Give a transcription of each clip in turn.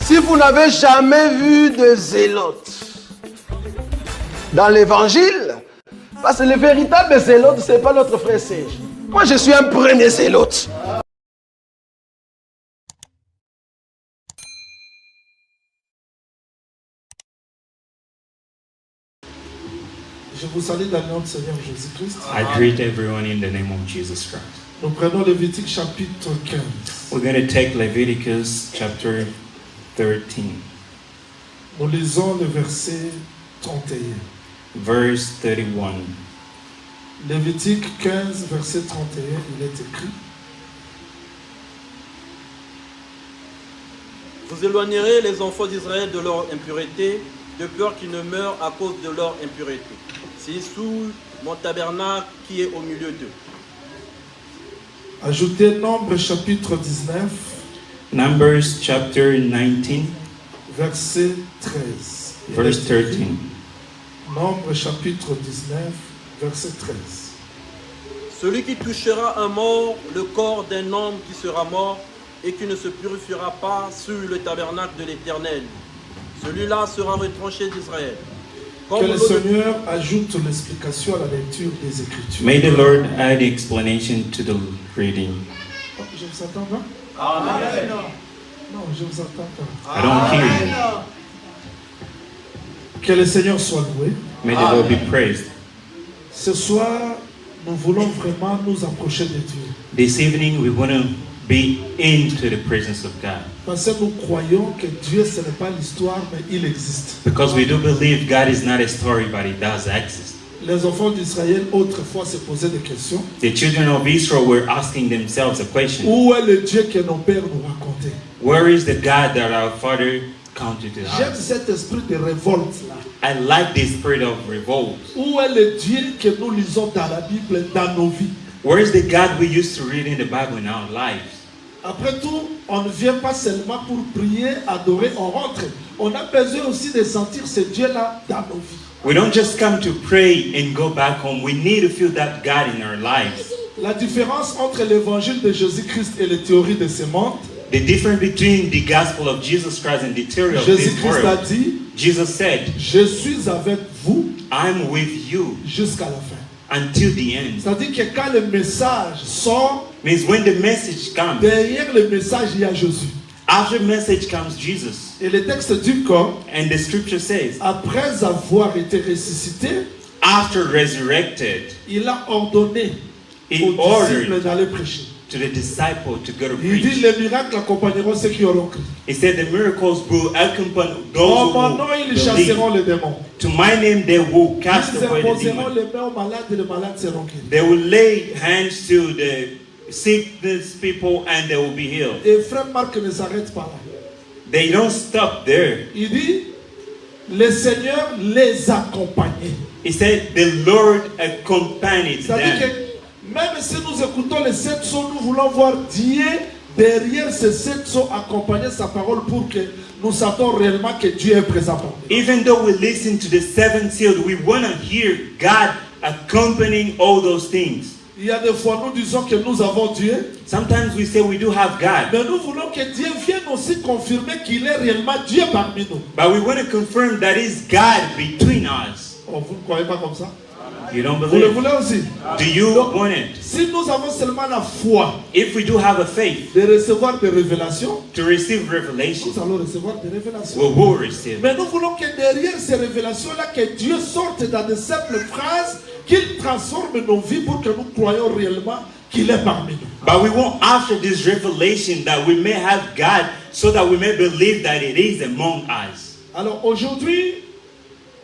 Si vous n'avez jamais vu de zélote dans l'évangile, parce que le véritable zélote, ce n'est pas notre frère Serge. Moi, je suis un premier zélote. Je vous salue dans le nom du Seigneur Jésus-Christ. I greet everyone in the name of Jesus Christ. Nous prenons Lévitique chapitre 15. We're going to take Leviticus chapter 13, Nous lisons le verset 31. verse 31. Lévitique 15, verset 31, il est écrit. Vous éloignerez les enfants d'Israël de leur impureté, de peur qu'ils ne meurent à cause de leur impureté. C'est sous mon tabernacle qui est au milieu d'eux. Ajoutez Nombre chapitre 19, Numbers chapter 19, verset 13. Il verse est écrit, 13. Nombre chapitre 19, verset 13. Celui qui touchera un mort, le corps d'un homme qui sera mort et qui ne se purifiera pas sur le tabernacle de l'Éternel, celui-là sera retranché d'Israël. Que le Seigneur ajoute l'explication à la lecture des Écritures. May the Lord add the explanation to the reading. Oh, je vous entends pas? Amen. Non, je vous entends pas. I don't hear you. Que le Seigneur soit loué. May the Lord be praised. Ce soir, nous voulons vraiment nous approcher de Dieu. This evening we want to be into the presence of God. Parce que nous croyons que Dieu, ce n'est pas l'histoire, mais il existe. Because we do believe God is not a story, but He does exist. Les enfants d'Israël, autrefois, se posaient des questions. The children of Israel were asking themselves a question. Où est le Dieu que nos pères nous racontaient? Where is the God that our father counted to J'aime us? cet esprit de révolte-là. I like the spirit of revolt. Où est le Dieu que nous lisons dans la Bible, dans nos vies? Where is the God we used to read in the Bible in our lives? Après tout, on ne vient pas seulement pour prier, adorer, on rentre. On a besoin aussi de sentir ce Dieu-là dans nos vies. We don't just come to pray and go back home. We need to feel that God in our lives. La différence entre l'évangile de Jésus-Christ et les théories de ce monde, The difference between the gospel of Jesus Christ and the theory of this Jésus-Christ a world. dit, Jesus said, je suis avec vous I'm with you jusqu'à la fin. until the end. C'est-à-dire que quand le message sort, Means when the message comes, derrière le message, il y a Jésus. after message comes Jesus. Et le texte dit que, And the scripture says, après avoir été ressuscité, after resurrected, il a ordonné He aux ordered disciples d'aller prêcher. to the disciple to go to Il dit, preach. les miracles accompagneront ceux qui auront cru. He said the miracles will accompany En those mon who nom, ils believe. chasseront les démons. To my name they will cast Ils away the imposeront demon. les mains aux malades et les malades seront guéris. They will lay hands to the sickness people and they will be healed. Et frère Marc ne s'arrête pas là. They don't stop there. Il dit, le Seigneur les accompagnait. He said the Lord accompanied C'est-à-dire them. que même si nous écoutons les 7 sceaux, nous voulons voir Dieu derrière ces 7 sceaux accompagner sa parole pour que nous sachions réellement que Dieu est présent parmi nous. Even though we listen to the seventh seal, we want to hear God accompanying all those things. Il y a des fois, nous disons que nous avons Dieu, Sometimes we say we do have God, mais nous voulons que Dieu vienne aussi confirmer qu'il est réellement Dieu parmi nous. but we want to confirm that is God between us. Oh, vous ne croyez pas comme ça? You don't Vous le believe? voulez aussi? Do you Donc, want it? si nous avons seulement la foi If we do have a faith de recevoir des révélations, to receive revelation, nous allons recevoir des révélations. we will receive. Mais nous voulons que derrière ces révélations-là, que Dieu sorte dans de simples phrases, qu'il transforme nos vies pour que nous croyions réellement qu'il est parmi nous. But we want after this revelation that we may have God so that we may believe that it is among us. Alors aujourd'hui,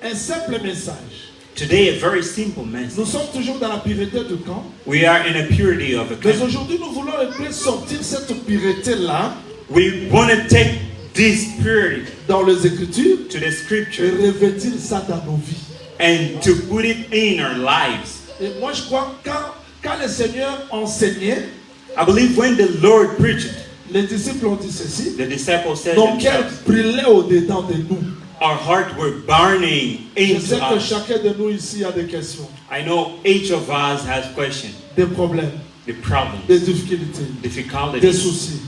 un simple message. Today, a very simple Nous message. sommes toujours dans la pureté du camp. We are in a purity of a Mais camp. aujourd'hui, nous voulons un peu sortir cette pureté-là We want to take this purity dans les Écritures to the et scripture revêtir ça dans nos vies. and to put it in our lives. Et moi, je crois que quand le Seigneur enseignait, I believe when the Lord preached, les disciples ont dit ceci. the disciples said Nos cœurs themselves, brûlaient au-dedans de nous. our hearts were burning Je into sais que us. chacun de nous ici a des questions, I know each of us has questions, des problèmes, the problems, des difficultés, des difficulties, soucis.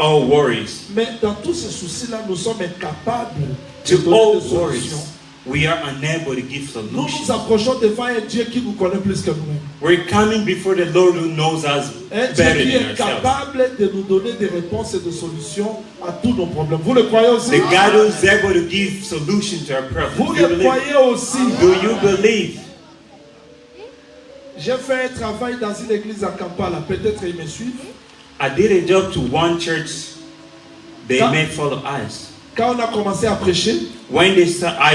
all worries, Mais dans tous ces soucis-là, nous sommes incapables de to donner all des solutions. worries, we are unable to give Nous nous solutions. approchons devant un Dieu qui nous connaît plus que nous-mêmes. We're coming before the Lord who knows us Un Dieu better qui than est ourselves. capable de nous donner des réponses et des solutions à tous nos problèmes. Vous le croyez aussi? The God who's able to give solution to our Vous problems. Do you le believe? croyez aussi? Do you believe? J'ai fait un travail dans une église à Kampala. Peut-être ils me suivent. I did a job to one church. They Ka- may follow us. Quand on a commencé à prêcher, When I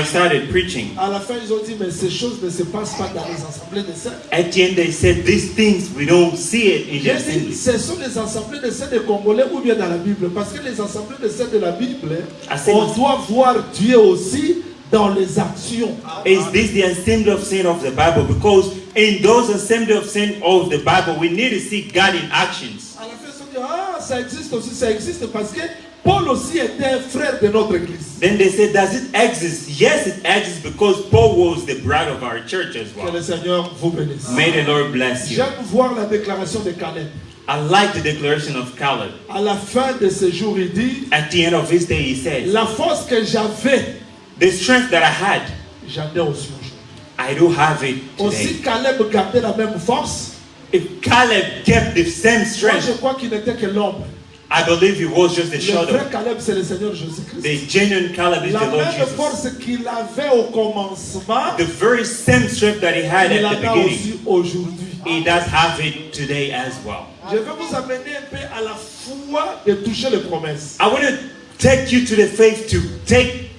started preaching, à la fin ils ont dit mais ces choses ne se passent pas dans les assemblées de saints. at the end they said these things we don't see it in the J'ai dit assembly. ce sont les assemblées de saints des Congolais ou bien dans la Bible. Parce que les assemblées de saints de la Bible, Assemblée- on doit voir Dieu aussi dans les actions. Is this the assembly of saints of the Bible? Because in those assembly of saints of the Bible, we need to see God in actions. À la fin ils ont dit ah ça existe aussi, ça existe parce que Paul aussi était un frère de notre église. Then they said, does it exist? Yes, it exists because Paul was the bride of our church as Que well. le Seigneur vous bénisse. May the Lord bless you. J'aime voir la déclaration de Caleb. I like the declaration of Caleb. À la fin de ce jour, il dit At the end of his day, he says, la force que j'avais, the strength that I had, j'en ai aussi aujourd'hui. I do have it Aussi, today. Caleb gardait la même force. If Caleb kept the same Moi, je strength, crois qu'il n'était que l'ombre. I believe he was just the Le shadow. vrai Caleb, c'est le Seigneur Jésus-Christ. The genuine Caleb is La the Lord même Jesus. force qu'il avait au commencement, The very same strength that he had il at en the a beginning, aussi aujourd'hui. he does have it today as well. Je vais vous amener un peu à la foi de toucher les promesses. I want to take you to the faith to take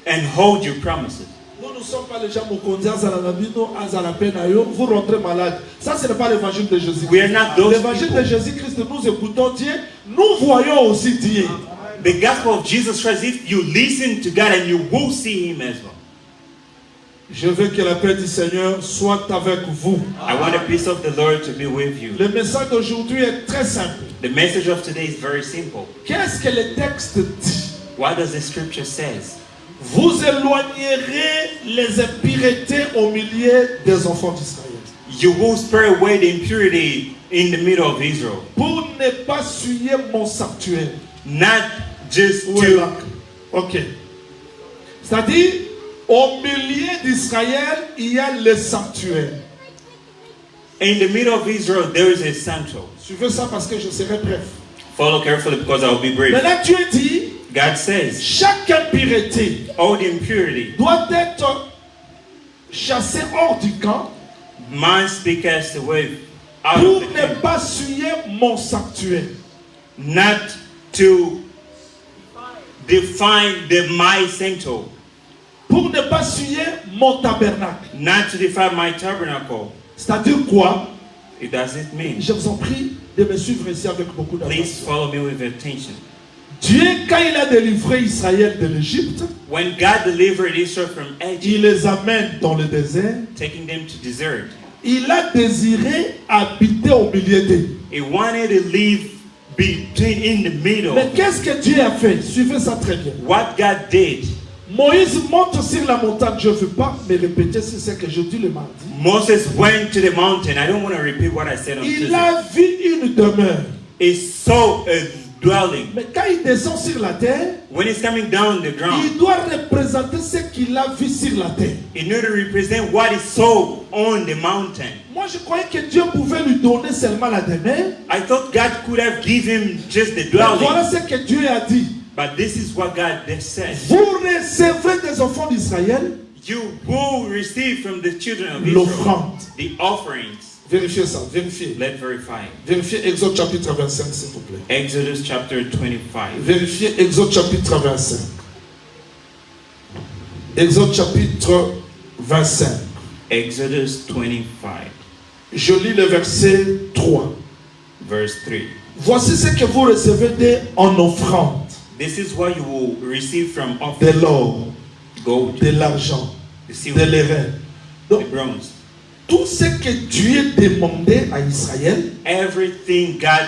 and hold your promises. Nous ne sommes pas les gens Mokonzi, Azalanabino, Azalapenayo, vous rentrez malade. Ça, ce n'est pas l'évangile de Jésus. We are not those L'évangile de people. Jésus-Christ, nous écoutons Dieu, nous voyons aussi Dieu. The gospel of Jesus Christ, if you listen to God and you will see him as well. Je veux que la paix du Seigneur soit avec vous. I want the peace of the Lord to be with you. Le message d'aujourd'hui est très simple. The message of today is very simple. Qu'est-ce que le texte dit? What does the scripture says? Vous éloignerez les impuretés au milieu des enfants d'Israël. You will spare away the impurity in the middle of Israel. Pour ne pas souiller mon sanctuaire. Not just Où est to... l'arc? Ok. C'est-à-dire, au milieu d'Israël, il y a le sanctuaire. In the middle of Israel, there is a sanctuary. Suivez ça parce que je serai bref. Follow carefully because I will be brief. Maintenant, Dieu dit, God says, chaque impureté all the impurity doit être chassée hors du camp must be cast away out pour of the ne camp. pas souiller mon sanctuaire. Not to define my sanctuary. Pour ne pas souiller mon tabernacle. Not to define my tabernacle. C'est-à-dire quoi? It doesn't mean. Je vous en prie de me suivre ici avec beaucoup Please d'attention. follow me with attention. Dieu, quand il a délivré Israël de l'Égypte, When God delivered Israel from il Egypt, les amène dans le désert. taking them to desert, Il a désiré habiter au milieu d'eux. He wanted to live between in the middle. Mais qu'est-ce que Dieu a fait? Suivez ça très bien. What God did, Moïse monte sur la montagne. Je ne veux pas me répéter sur ce que je dis le mardi. Moses went to the mountain. I don't want to repeat what I said on Il Tuesday. a vu une demeure. He saw a dwelling. Mais quand il descend sur la terre, When he's coming down the il ground, doit représenter ce qu'il a vu sur la terre. he knew to represent what he saw on the mountain. Moi, je croyais que Dieu pouvait lui donner seulement la demeure. I thought God could have given him just the Mais dwelling. voilà ce que Dieu a dit. But this is what God said. Vous recevrez des enfants d'Israël You will receive from the children of Israel l'offrande. the offerings. Vérifiez ça, vérifiez. Let's verify. Vérifiez Exode chapitre 25, s'il vous plaît. Exodus chapter 25. Vérifiez Exode chapitre 25. Exode chapitre 25. Exodus 25, Je lis le verset 3. verse 3. Voici ce que vous recevez en offrande. This is what you will receive from De offering: l'or, gold, de l'argent, the de silver, l'airain. the Donc, bronze. tout ce que Dieu demandait à Israël, Everything God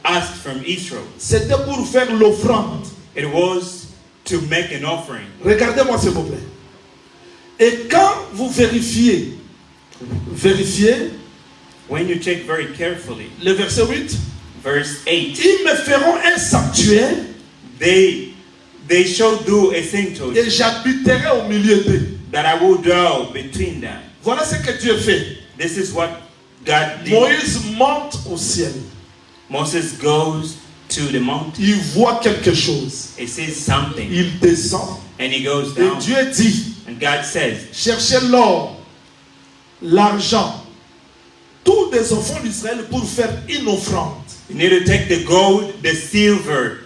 asked from Israel, c'était pour faire l'offrande. it was to make an offering. Regardez-moi s'il vous plaît. Et quand vous vérifiez When you check very carefully, le verset 8, Verse 8. Ils me feront un sanctuaire They shall do a sanctuary et j'habiterai au milieu d'eux. that I will dwell between them. Voilà ce que Dieu fait. This is what God did. Moïse monte au ciel. Moses goes to the mountain. Il voit quelque chose. He sees something Il descend. and he goes Et down. Dieu dit, And God says, cherchez l'or, l'argent, tous des enfants d'Israël pour faire une offrande. you need to take the gold, the silver,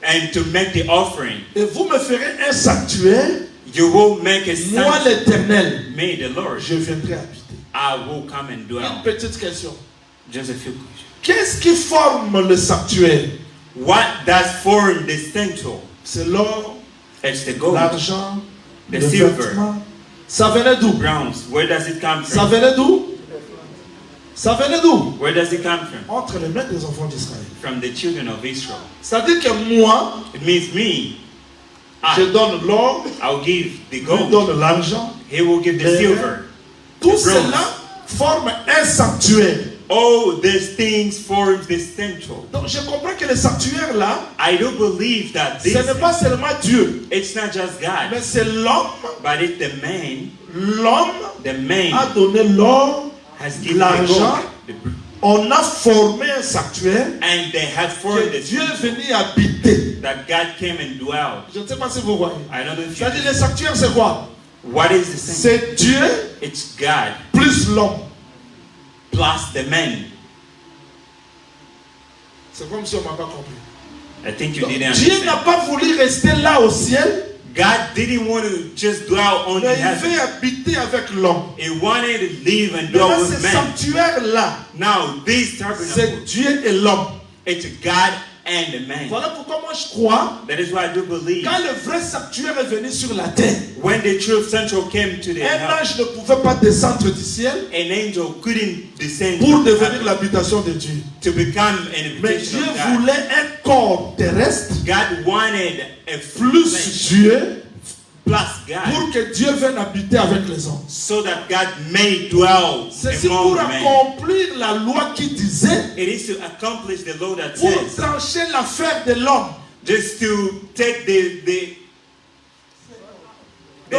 and to make the offering. Et vous me ferez un sanctuaire. You will make a Moi sanctuary. l'Éternel, Me, the Lord, je viendrai habiter. I will come and Une dwell. petite question. Just a few questions. Qu'est-ce qui forme le sanctuaire? What does form the sanctuary? C'est l'or, It's the gold, l'argent, the le silver, vêtement. Ça venait d'où? bronze. Where does it come Ça from? venait d'où? Ça venait d'où? Where does it come from? Entre les mains des enfants d'Israël. From the children of Israel. C'est-à-dire que moi, It means me. je I, donne l'or, I'll give the je gold. donne l'argent. He will give the the silver. Tout the bronze. cela forme un sanctuaire. All these things form the sanctuary. Donc je comprends que le sanctuaire là, I do believe that ce this, n'est pas seulement Dieu, it's not just mais God, c'est l'homme. but it's the man. L'homme The man a donné l'or, has given the l'argent. gold. On a formé un sanctuaire And they have formed que the Dieu est sanctuary venu habiter. that God came and dwelled. Je ne sais pas si vous voyez. I don't know if you C'est-à-dire le sanctuaire c'est quoi? What is the sanctuary? C'est Dieu It's God plus l'homme. plus the man. C'est comme si on ne m'a pas compris. I think you Donc, didn't Dieu n'a understand. pas voulu rester là au ciel, God didn't want to just dwell on the mais il heaven. veut habiter avec l'homme. He wanted to live and dwell Maintenant, ce with man. sanctuaire-là, Now, this tabernacle, c'est Dieu et l'homme. it's God and the man. Voilà pourquoi moi je crois, That is why I do believe quand le vrai sanctuaire est venu sur la terre, when the true sanctuary came to the un heaven, ange ne pouvait pas descendre du ciel an angel couldn't descend pour from devenir heaven l'habitation de Dieu. to become an Mais invitation Dieu of God. voulait un corps terrestre God wanted a plus flesh Dieu plus God pour que Dieu vienne habiter avec les hommes. so that God may dwell C'est among pour the men. accomplir la loi qui disait, It is to accomplish the law that pour says, trancher l'affaire de l'homme. just to take the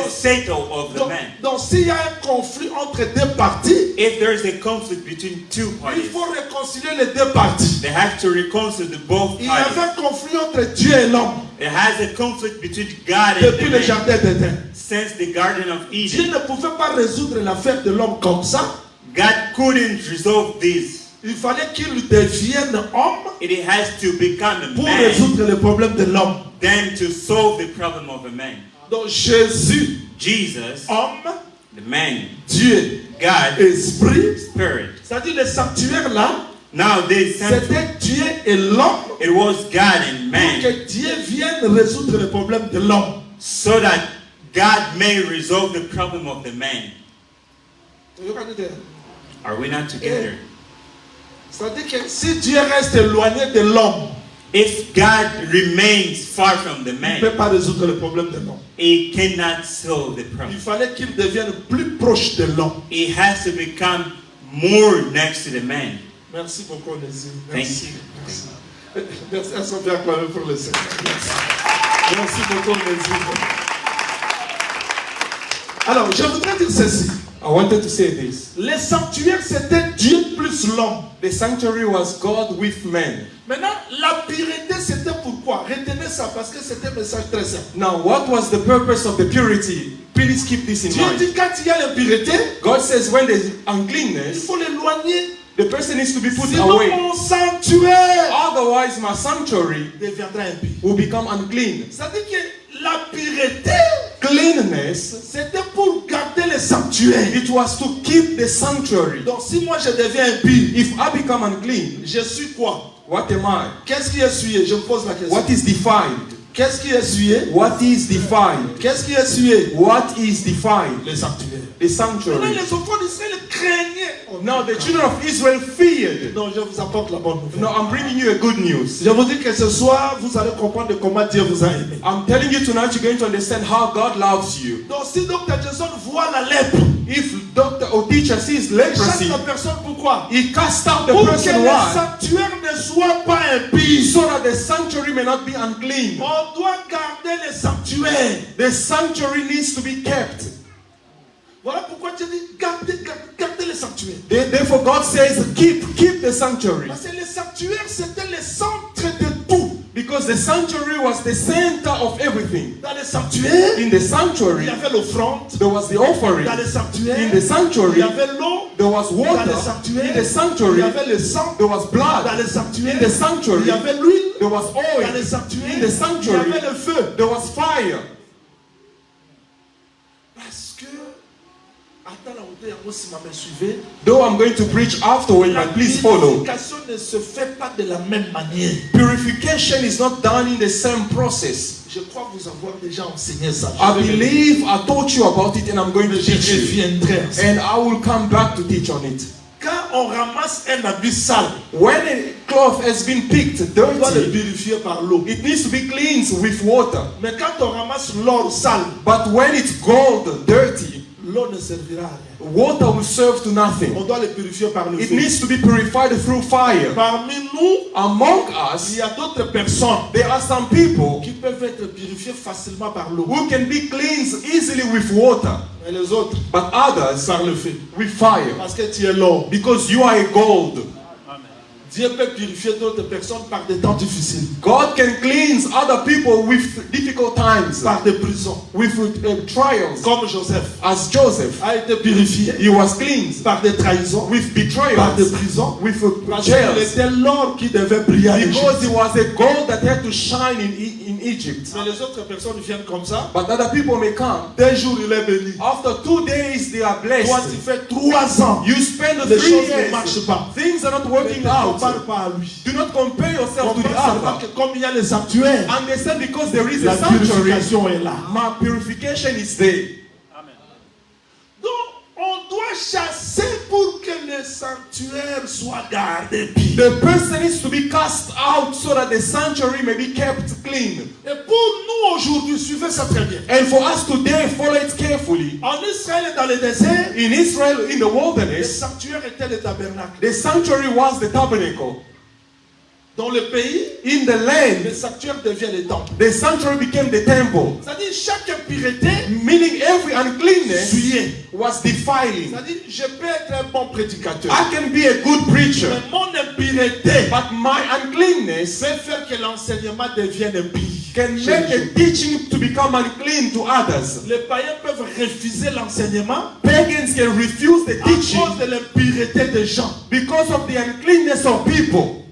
settle of the Donc, man. donc s'il y a un conflit entre deux parties, If there is a conflict between two il parties, faut réconcilier les deux parties. they have to reconcile the both Il y avait parties. un conflit entre Dieu et l'homme It has a conflict between God and depuis the le man jardin d'Éden. since the Garden of Dieu Eden. ne pouvait pas résoudre l'affaire de l'homme comme ça. God couldn't resolve this. Il fallait qu'il devienne homme It has to become a pour man, résoudre le problème de l'homme. then to solve the problem of a man. Donc Jésus, Jesus, homme, the man, Dieu, God, esprit, Spirit. c'est-à-dire le sanctuaire là, Now this sanctuary, c'était Dieu et l'homme it was God and pour man, que Dieu vienne résoudre le problème de l'homme. so that God may resolve the problem of the man. Are we not together? C'est-à-dire que si Dieu reste éloigné de l'homme, If God remains far from the il ne man, peut pas résoudre le problème de l'homme. he cannot solve the Il problem. fallait qu'il devienne plus proche de l'homme. He has to become more next to the man. Merci beaucoup, Onésime. Thank Merci. you. Merci. Merci. Est-ce qu'on peut acclamer pour le Seigneur? Merci. Merci beaucoup, Onésime. Alors, je voudrais dire ceci. I wanted to say this. Le sanctuaire, c'était Dieu plus l'homme. The sanctuary was God with man. Maintenant, la pureté, c'était pourquoi? Retenez ça parce que c'était un message très simple. Now, what was the purpose of the purity? Please keep this in Dieu mind. dit quand il y a l'impureté, God says when there's il uncleanness, faut l'éloigner. the person needs to be put Sinon, away. mon sanctuaire Otherwise, my sanctuary deviendra impur. will become unclean. C'est-à-dire que la pureté, Cleanliness, c'était pour garder le sanctuaire. it was to keep the sanctuary. Donc, si moi je deviens impur, If I become unclean, je suis quoi? what am I? Qu'est-ce qui est souillé? Je me pose la question. What is defiled? Qu'est-ce qui est souillé? What is defiled? Qu'est-ce qui est souillé? What is defiled? Le sanctuaire. The Maintenant, sanctuary. les enfants d'Israël craignaient. Oh, Now, the children of Israel feared. non, je vous apporte la bonne nouvelle. No, I'm bringing you a good news. Je vous dis que ce soir, vous allez comprendre comment Dieu vous a aimé. I'm telling you tonight, you're going to understand how God loves you. Donc, si Dr. Jason voit la lèpre, If doctor or teacher sees Il chasse leprosy, la personne pourquoi? he casts out the Pour que person. le Why? sanctuaire ne soit pas impie. So that the sanctuary may not be unclean. On doit garder le sanctuaire. The sanctuary needs to be kept. Voilà pourquoi tu dis gardez le sanctuaire. Therefore God says, keep the sanctuary. Parce que le sanctuaire c'était le centre de tout. Because the sanctuary was the center of everything. Dans le sanctuaire, In the il sanctuary, y avait l'offrande. there was the offering. Dans le sanctuaire, In the sanctuary, il y avait l'eau. there was Dans water. le sanctuaire, In the il sanctuary, y avait le sang. there was blood. Dans le sanctuaire, In the sanctuary, il y avait l'huile. there was Dans le oil. sanctuaire, In the il y sanctuary, avait le feu. there was fire. Parce que, attends la hauteur, moi si me suivez, Though I'm going to preach afterward, la but please follow. purification ne se fait pas de la même manière. Purification is not done in the same process. Je crois vous avoir déjà enseigné ça. I believe I taught you about it and I'm going to Je teach you. reviendrai. And I will come back to teach on it. Quand on ramasse un habit sale, When a cloth has been picked on doit le dirty, purifier par l'eau. it needs to be cleansed with water. Mais quand on ramasse l'or sale, But when it's gold dirty, l'eau ne servira à rien. water will serve to nothing. On doit le purifier par le It feu. needs to be purified through fire. Parmi nous, Among il us, y a d'autres personnes there are some people qui peuvent être purifiées facilement par l'eau. who can be cleansed easily with water, Et les autres, but others par le feu. with fire. Parce que tu es l'or. Because you are a gold. Dieu peut purifier d'autres personnes par des temps difficiles, God can cleanse other people with difficult times, par des prisons. with trials. Comme Joseph As Joseph, a été purifié he was cleansed par des trahisons, with par des betrayals, prisons. with Parce qu'il jails, était l'or qui devait briller à because he l'Égypte. was a gold that had to shine in Egypt. Mais les autres personnes viennent comme ça. But other people may come. 2 jours, il est béni. After 2 days, they are Toi, blessed. tu fais 3 ans. You spend Les 3 choses ne years. marchent pas. Things are not Ne working te out. compare pas à lui. Do not compare yourself to the Comprends seulement other. que comme il y a les sanctuaires, Understand because there is la a sanctuary, purification est là. my purification is there. Donc, on doit chasser pour que le sanctuaire soit gardé pur. The person needs to be cast out so that the sanctuary may be kept clean. Et pour nous aujourd'hui, suivez ça très bien. And for us today, follow it carefully. En Israël et dans le désert, In Israel, in the le wilderness, sanctuaire était le tabernacle. the sanctuary was the tabernacle. Dans le pays, In the le land, sanctuaire devient le temple. the sanctuary became the temple. C'est-à-dire chaque impureté Meaning every uncleanness souillée. was defiling. C'est-à-dire je peux être un bon prédicateur. I can be a good preacher, Mais mon impureté but my uncleanness peut faire que l'enseignement devienne impie. can Chez make les a gens. teaching to become unclean to others. Les païens peuvent refuser l'enseignement Pagans can refuse the à teaching cause de l'impureté des gens. because of the uncleanness of people.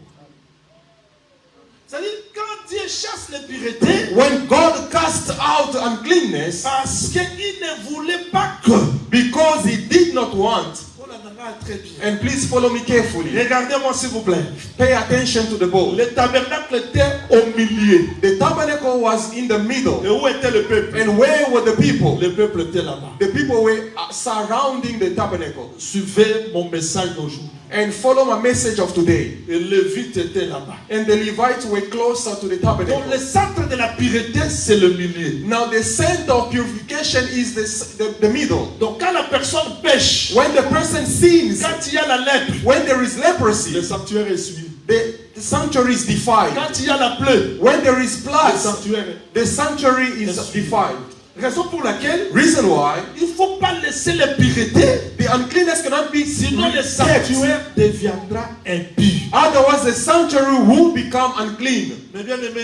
C'est-à-dire, quand Dieu chasse l'impureté, When God cast out uncleanness, parce qu'il ne voulait pas que. because He did not want, Oh là là, très bien. and please follow me carefully, Regardez-moi s'il vous plaît. pay attention to the bowl. Le tabernacle était au milieu. The tabernacle was in the middle, Et où était le peuple? and where were the people? Le peuple était là-bas. The people were surrounding the tabernacle. Suivez mon message d'aujourd'hui. And follow my message of today. Et les Lévites étaient là-bas. And the Levites were closer to the Donc le tabernacle. centre de la pureté, c'est le milieu. Now the center of purification is the middle. Donc quand la personne pêche, When the person sins, quand il y a la lèpre, when there is le leprosy, sanctuaire est souillé. the sanctuary is defiled. Quand il y a la plaie, When there is le blood, sanctuaire. the sanctuary is defiled. Raison pour laquelle Reason why il ne faut pas laisser l'impureté, the uncleanness cannot be sinon le kept. sanctuaire deviendra impur. Otherwise, the sanctuary will become unclean. Mais bien aimé,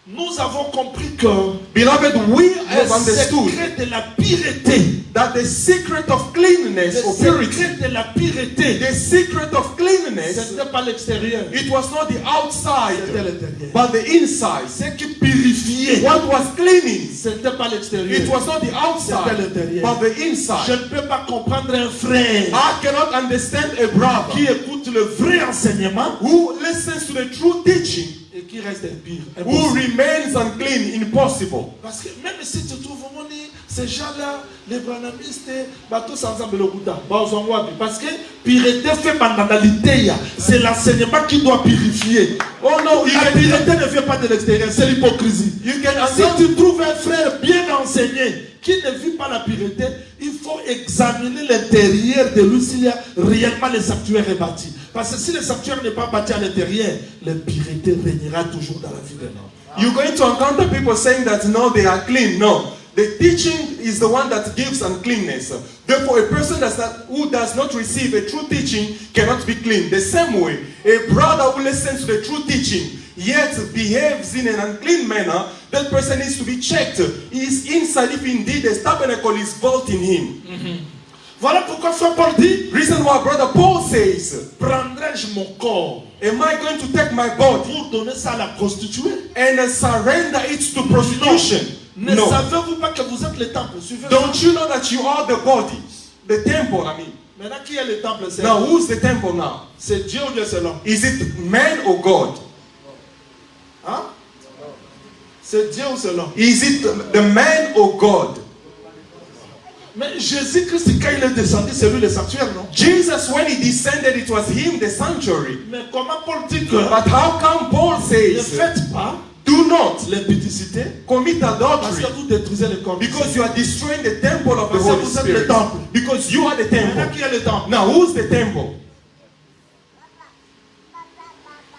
nous avons compris que Beloved, we have le understood secret de la pureté, that the secret of cleanliness or le purity, secret de la pureté, the secret of ce cleanliness, n'était pas l'extérieur, it was not the c'était outside, l'intérieur. but the inside. Ce qui purifiait, What was cleaning, ce n'était pas l'extérieur. it was not the outside, but the Je inside. ne peux pas comprendre un frère I cannot understand a brother qui écoute le vrai enseignement who listens to the true teaching, et qui reste impur. who Impossible. remains unclean, impossible. Parce que même si tu trouves ces gens-là, les branamistes, tous ensemble le Bouddha, parce que pureté fait banalité, c'est l'enseignement qui doit purifier. Oh no, La pureté ne vient pas de l'extérieur, c'est l'hypocrisie. you can Si understand. tu trouves un frère bien enseigné, qui ne vit pas la pureté, il faut examiner l'intérieur de lui s'il y a réellement le sanctuaire est bâti. Parce que si le sanctuaire n'est pas bâti à l'intérieur, l'impureté régnera toujours dans la vie de l'homme. You're going to encounter people saying that no, they are clean. No. The teaching is the one that gives uncleanness. Therefore, a person who does not receive a true teaching cannot be clean. The same way, a brother who listens to the true teaching yet behaves in an unclean manner, that person needs to be checked. He is inside if indeed the tabernacle is built in him. Voilà pourquoi Frère Paul dit, Reason why Brother Paul says, prendrai-je mon corps am I going to take my body pour donner ça à la prostituée? and surrender it to prostitution? Ne No. savez-vous pas que vous êtes le temple? Suivez-moi. Don't you know that you are the body? The temple, I mean. Maintenant, qui est le temple? C'est Now, who's the temple now? c'est Dieu ou bien c'est l'homme? Is it man or God? Hein? C'est Dieu ou c'est l'homme? Is it the man or God? Mais Jésus-Christ, quand il est descendu, c'est lui le sanctuaire, non? Jesus, when he descended, it was him, the sanctuary. Mais comment Paul dit que But how come Paul ne says, faites pas do not l'impudicité commit parce adultery que vous détruisez le corps? because you are destroying the temple of the Parce que Holy vous êtes le Spirit? temple. Because you are the Maintenant, temple. qui est le temple? Now, who's the temple?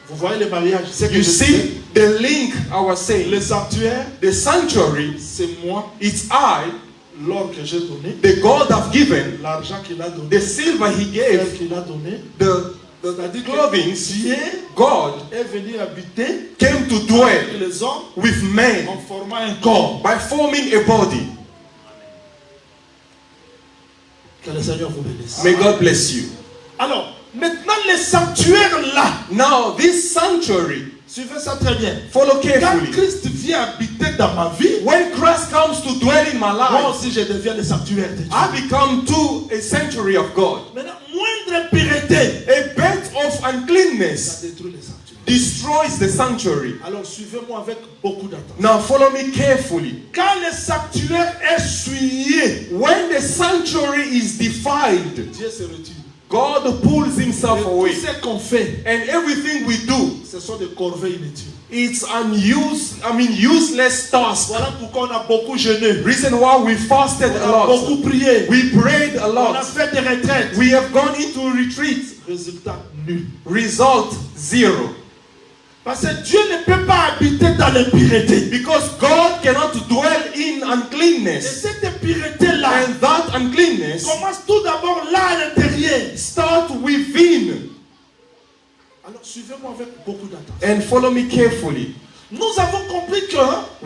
Vous voyez le mariage? C'est que You je see the link I was saying. le sanctuaire, The sanctuary, c'est moi, it's I, l'or que j'ai donné, the God I've given, l'argent qu'il a donné, the silver he l'or gave, qu'il a donné. the C'est-à-dire que clothing, Dieu God est venu habiter came to avec dwell les hommes with men en formant un corps. by forming a body. Que le Seigneur vous bénisse. May God bless you. Alors, maintenant les sanctuaires là, Now, this sanctuary, suivez ça très bien. follow Quand carefully. Christ vient habiter dans ma vie, When Christ comes to dwell in my moi life, aussi je deviens le sanctuaire de Dieu. I become too a sanctuary of God. Maintenant, moindre impureté, A bit of ça uncleanness détruit les sanctuaires. destroys the sanctuary. Alors, suivez-moi avec beaucoup d'attention. Now, follow me carefully. Quand le sanctuaire est souillé, When the sanctuary is defiled, Dieu se retire. God pulls himself Et tout away. ce qu'on fait, And everything we do, ce sont des corvées inutiles. it's useless tasks. Voilà pourquoi on a beaucoup jeûné. Reason why we fasted On a a lot. beaucoup prié. We prayed a On a lot. fait des retraites. We have gone into retreat. Résultat nul. Result, zero. Parce que Dieu ne peut pas habiter dans l'impureté. Because God cannot dwell in Et uncleanness. cette impureté-là And that uncleanness commence tout d'abord là à l'intérieur. start within. Alors suivez-moi avec beaucoup d'attention. And follow me carefully. Nous avons compris que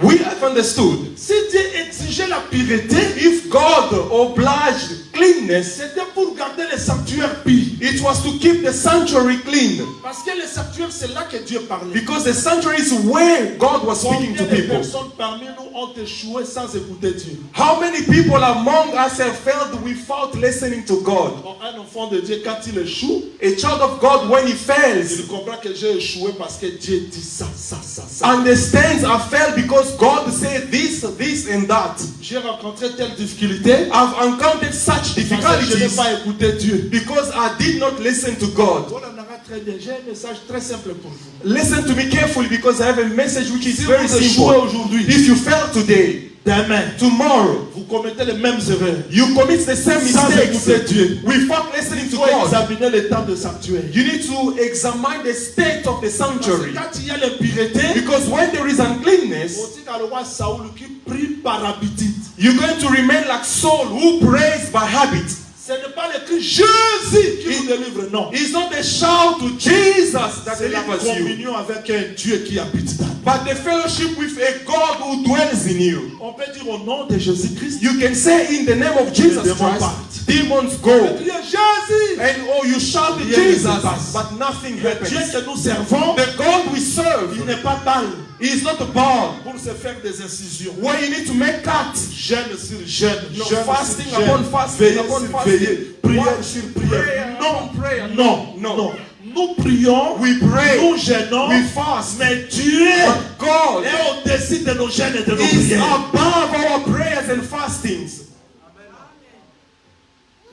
We have understood. si Dieu exigeait la pureté, If God obliged cleanness, c'était pour garder le sanctuaire pur. it was to keep the sanctuary clean. Parce que le sanctuaire, c'est là que Dieu parlait. Because the sanctuary is where God was speaking to Combien de people. personnes parmi nous ont échoué sans écouter Dieu? How many people among us have failed without listening to God? Bon, un enfant de Dieu, quand il échoue, A child of God, when he il fails, comprend que j'ai échoué parce que Dieu dit ça, ça, ça, ça. understands I failed because God said this, this, and that. J'ai rencontré telle difficulté I've encountered such parce que je n'ai difficulties pas écouté Dieu. because I did not listen to God. Voilà, on aura très bien. J'ai un message très simple pour vous. Listen to me carefully because I have a message which is Si very vous échouez simple. aujourd'hui, If you fail today, demain, tomorrow, vous commettez les mêmes erreurs. you commit the same Sans mistakes écouter Dieu. without listening Il to faut God. examiner le temps de sanctuaire. You need to examine the state of the Parce que sanctuary. quand il y a l'impureté, Because when there is uncleanness, aussi dans le roi Saoul qui prie par habitude. you're going to remain like Saul who prays by habit. Ce n'est pas le cri Jésus qui nous délivre, non. It's not the shout to Jesus that C'est la delivers you, communion avec un Dieu qui habite dans nous. but the fellowship with a God who dwells in you. On peut dire au nom de Jésus-Christ. You can say in the name of Jesus demons Christ, partent. demons On go. peut crier Jésus. And oh, you shout to Rien ne se Jesus, passe. but nothing Le Dieu happens. que nous servons, The God we serve il n'est pas balle is not a ball pour se faire des incisions. where you need to make cuts. Jeûne sur jeûne, No, jeûne fasting sur jeûne, upon fasting veillée upon sur fasting. veillée, prière One sur prayer prière. upon prayer. Non, No. non. Nous prions, We pray, nous jeûnons, we fast, mais Dieu but God est au-dessus de nos jeûnes et de nos is prières. above our prayers and fastings.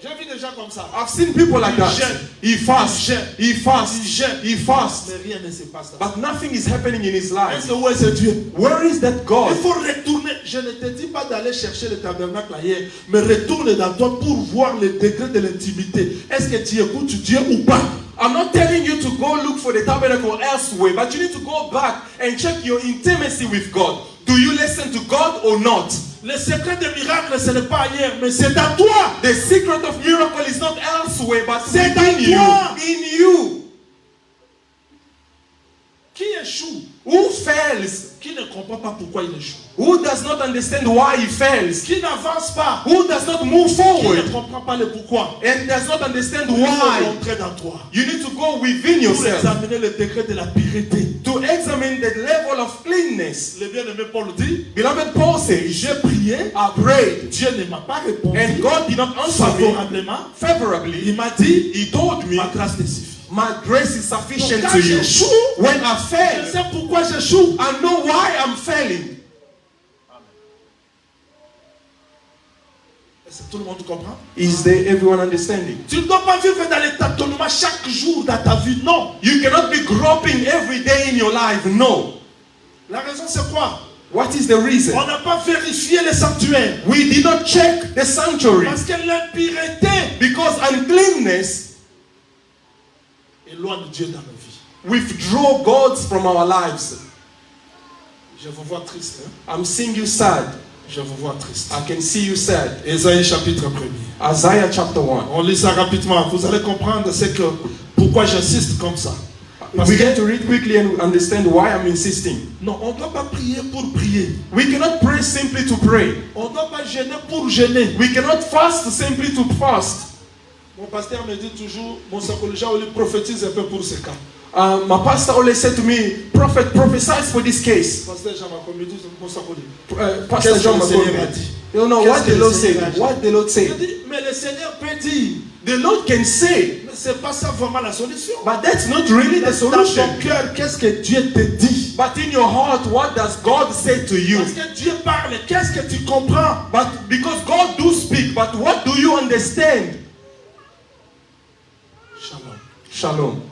J'ai vu des gens comme ça. I've seen people like that. Jeûne. He fasts, Jeûne. he fasts, Jeûne. he fasts, Mais rien ne se passe. but nothing is happening in his life. Est-ce que où est ce Dieu? Where is that Il God? faut retourner. je ne te dis pas d'aller chercher le tabernacle ailleurs, mais retourne dans toi pour voir le degré de l'intimité. Est-ce que tu écoutes Dieu ou pas? I'm not telling you to go look for the tabernacle elsewhere, but you need to go back and check your intimacy with God. Do you listen to God or not? Le secret des miracles, ce n'est pas ailleurs, mais c'est à toi. The secret of miracle is not elsewhere, but C'est within en you. toi. In you. Qui échoue? Who fails? Qui ne comprend pas pourquoi il échoue? Who does not understand why he fails? Qui n'avance pas? Who does not move Qui forward ne comprend pas le pourquoi? and does not understand Il faut why? rentrer dans toi. You need to go within Pour yourself examiner le degré de la pureté. to examine the level of cleanness. Le bien-aimé Paul dit, Beloved, Paul says, j'ai prié, I prayed, Dieu ne m'a pas répondu and God did not answer me favorablement. favorably. Il m'a dit, He told me, ma grâce te suffit. my grace is sufficient Donc, to quand you. j'échoue, When I je fail, sais pourquoi j'échoue. I know why I'm failing. Est-ce que tout le monde comprend? Is there everyone understanding? Tu ne dois pas vivre dans les tâtonnements chaque jour dans ta vie, non. You cannot be groping every day in your life. No. La raison c'est quoi? What is the reason? On n'a pas vérifié les sanctuaires. We did not check the sanctuary Parce que l'impureté because uncleanness éloigne Dieu dans nos vies. withdraw God from our lives. Je vous vois triste. Hein? I'm seeing you sad. Je vous vois triste. I can see you sad. Ésaïe chapitre 1er. Isaiah chapter 1. On lit ça rapidement. Vous allez comprendre c'est que pourquoi j'insiste comme ça. Parce We get que to read quickly and understand why I'm insisting. non, on ne doit pas prier pour prier. We cannot pray simply to pray. On ne doit pas jeûner pour jeûner. We cannot fast simply to fast. Mon pasteur me dit toujours, mon sacrologia, on lui prophétise un peu pour ce cas. My pastor always said to me, Prophet, prophesize for this case. Pasteur Jean-Marc me dit, mon sacrologia. Pastor Qu'est-ce John que le Seigneur McCormick. a dit? You know Qu'est-ce what que the le Lord Seigneur a said? dit? What the Lord Je said? dis, mais le Seigneur peut dire. The Lord can say, Mais c'est pas ça vraiment la solution. but that's not really the Dans solution. ton cœur, qu'est-ce que Dieu te dit? But in your heart, what does God say to you? Parce que Dieu parle, qu'est-ce que tu comprends? But because God do speak, but what do you understand? Shalom. Shalom.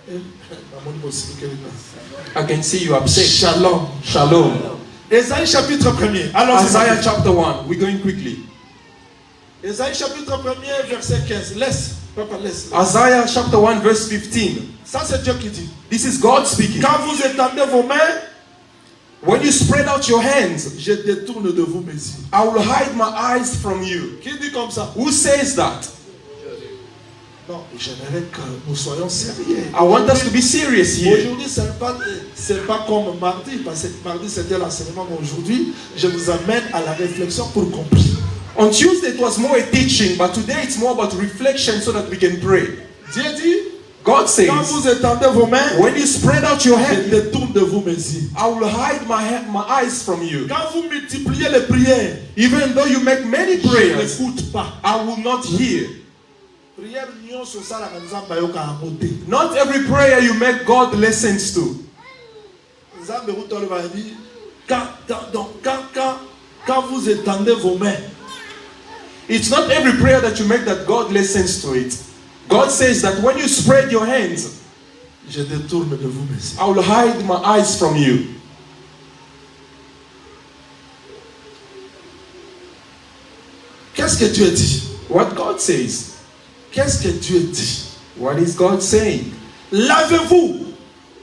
I I can see you upset. Shalom. Shalom. Ésaïe chapitre 1er. Alors, Isaiah chapter 1. We're going quickly. Ésaïe chapitre 1er, verset 15. Laisse. Papa, laisse. Isaiah chapter 1 verse 15. Ça, c'est Dieu qui dit. This is God speaking. Quand vous étendez vos mains, When you spread out your hands, je détourne de vous mes yeux. I will hide my eyes from you. Qui dit comme ça? Who says that? Non, j'aimerais que nous soyons sérieux. I want us to be serious here. Aujourd'hui, ce n'est pas comme mardi, parce que mardi c'était l'enseignement, mais aujourd'hui, je vous amène à la réflexion pour comprendre. On Tuesday it was more a teaching, but today it's more about reflection so that we can pray. Dieu dit, God says, quand vous étendez vos mains, when you spread out your je hands, détourne de vous mes yeux. I will hide my eyes from you. Quand vous multipliez les prières, Even though you make many je prayers, n'écoute pas. I will not hear. Prière nyonso osala na nzambe ayoka yango te. Not every prayer you make, God listens to. Nzambe oloba dit, quand vous étendez vos mains, It's not every prayer that you make that God listens to it. God says that when you spread your hands, je détourne de vous mes yeux. I will hide my eyes from you. Qu'est-ce que Dieu dit? What God says. Qu'est-ce que Dieu dit? What is God saying? Lavez-vous,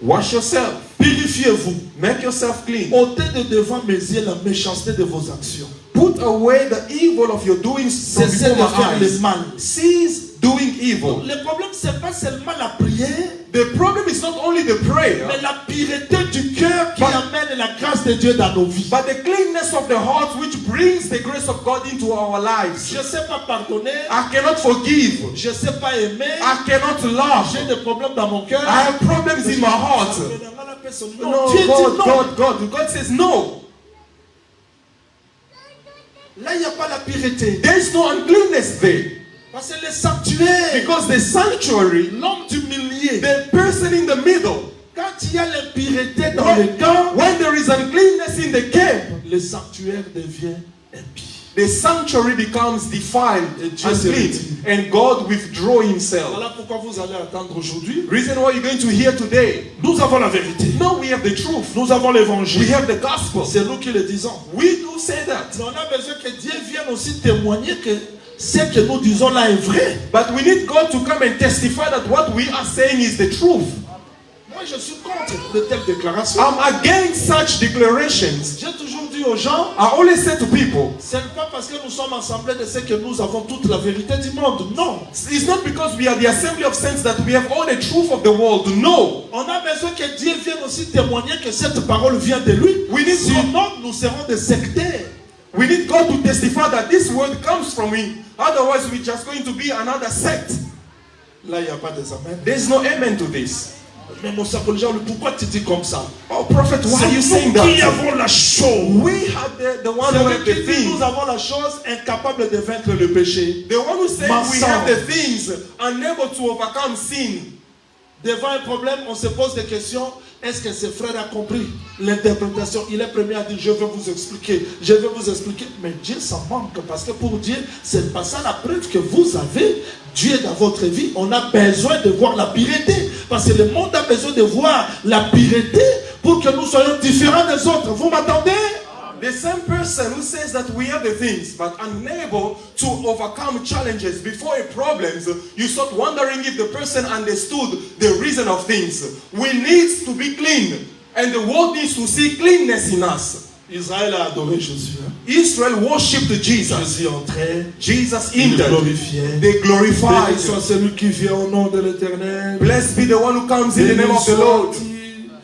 Wash yourself. purifiez-vous. Make yourself clean. Ôtez de devant mes yeux la méchanceté de vos actions. Put away the evil of your doings from Cessez before de my faire le eyes. mal. Cease doing evil. Le problème, ce n'est pas seulement la prière, The problem is not only the prayer, mais la pureté du cœur qui But- amène la grâce de Dieu dans nos vies. but the cleanness of the heart which brings the grace of God into our lives. Je ne sais pas pardonner, I cannot forgive. je ne sais pas aimer, I cannot love. j'ai des problèmes dans mon cœur. I have problems in my heart. Non, No, Dieu dit non. God says no. Là, il n'y a pas la pureté. There is no uncleanness there. Parce que le sanctuaire, Because the sanctuary, l'homme du milieu, the person in the middle, quand il y a l'impureté dans le camp, when there is uncleanness in the camp, le sanctuaire devient impie. the sanctuary becomes defiled Et Dieu and se clean, retire. and God withdraw himself. Voilà pourquoi vous allez attendre aujourd'hui. Reason why you're going to hear today. Nous avons la vérité. No, we have the truth. Nous avons We l'évangile. have the gospel. C'est nous qui le disons. We do say that. Mais on a besoin que Dieu vienne aussi témoigner que ce que nous disons là est vrai. But we need God to come and testify that what we are saying is the truth. Moi, je suis contre de telles déclarations. I'm against such declarations. J'ai toujours dit aux gens, I always say to people, ce n'est pas parce que nous sommes assemblés de ce que nous avons toute la vérité du monde. Non. it's not because we are the assembly of saints that we have all the truth of the world. No. On a besoin que Dieu vienne aussi témoigner que cette parole vient de lui. We need Sinon, nous serons des sectaires. We need God to testify that this word comes from him. Otherwise, we're just going to be another sect. Là, il n'y a pas de amen. There's no amen to this. Mais mon sacré, pourquoi tu dis comme ça? Oh, prophet, why are you saying C'est nous qui that? avons la chose. We have the one who C'est have nous the qui dit, things. nous avons la chose incapable de vaincre le péché. The one who says we Mensonge. have the things unable to overcome sin. Devant un problème, on se pose des questions. Est-ce que ce frère a compris l'interprétation? Il est premier à dire, je vais vous expliquer, je vais vous expliquer. Mais Dieu s'en manque, parce que pour Dieu, c'est pas ça la preuve que vous avez Dieu dans votre vie. On a besoin de voir la pureté, parce que le monde a besoin de voir la pureté pour que nous soyons différents des autres. Vous m'attendez? The same person who says that we have the things but unable to overcome challenges before a problems, you start wondering if the person understood the reason of things. We need to be clean, and the world needs to see cleanness in us. Israël a adoré Jésus. Israel worshipped Jesus. Jésus entrait, Jesus il le entered. glorifiait. They glorified Béni soit him. celui qui vient au nom de l'Éternel. Blessed be the one who comes in the name of the Lord.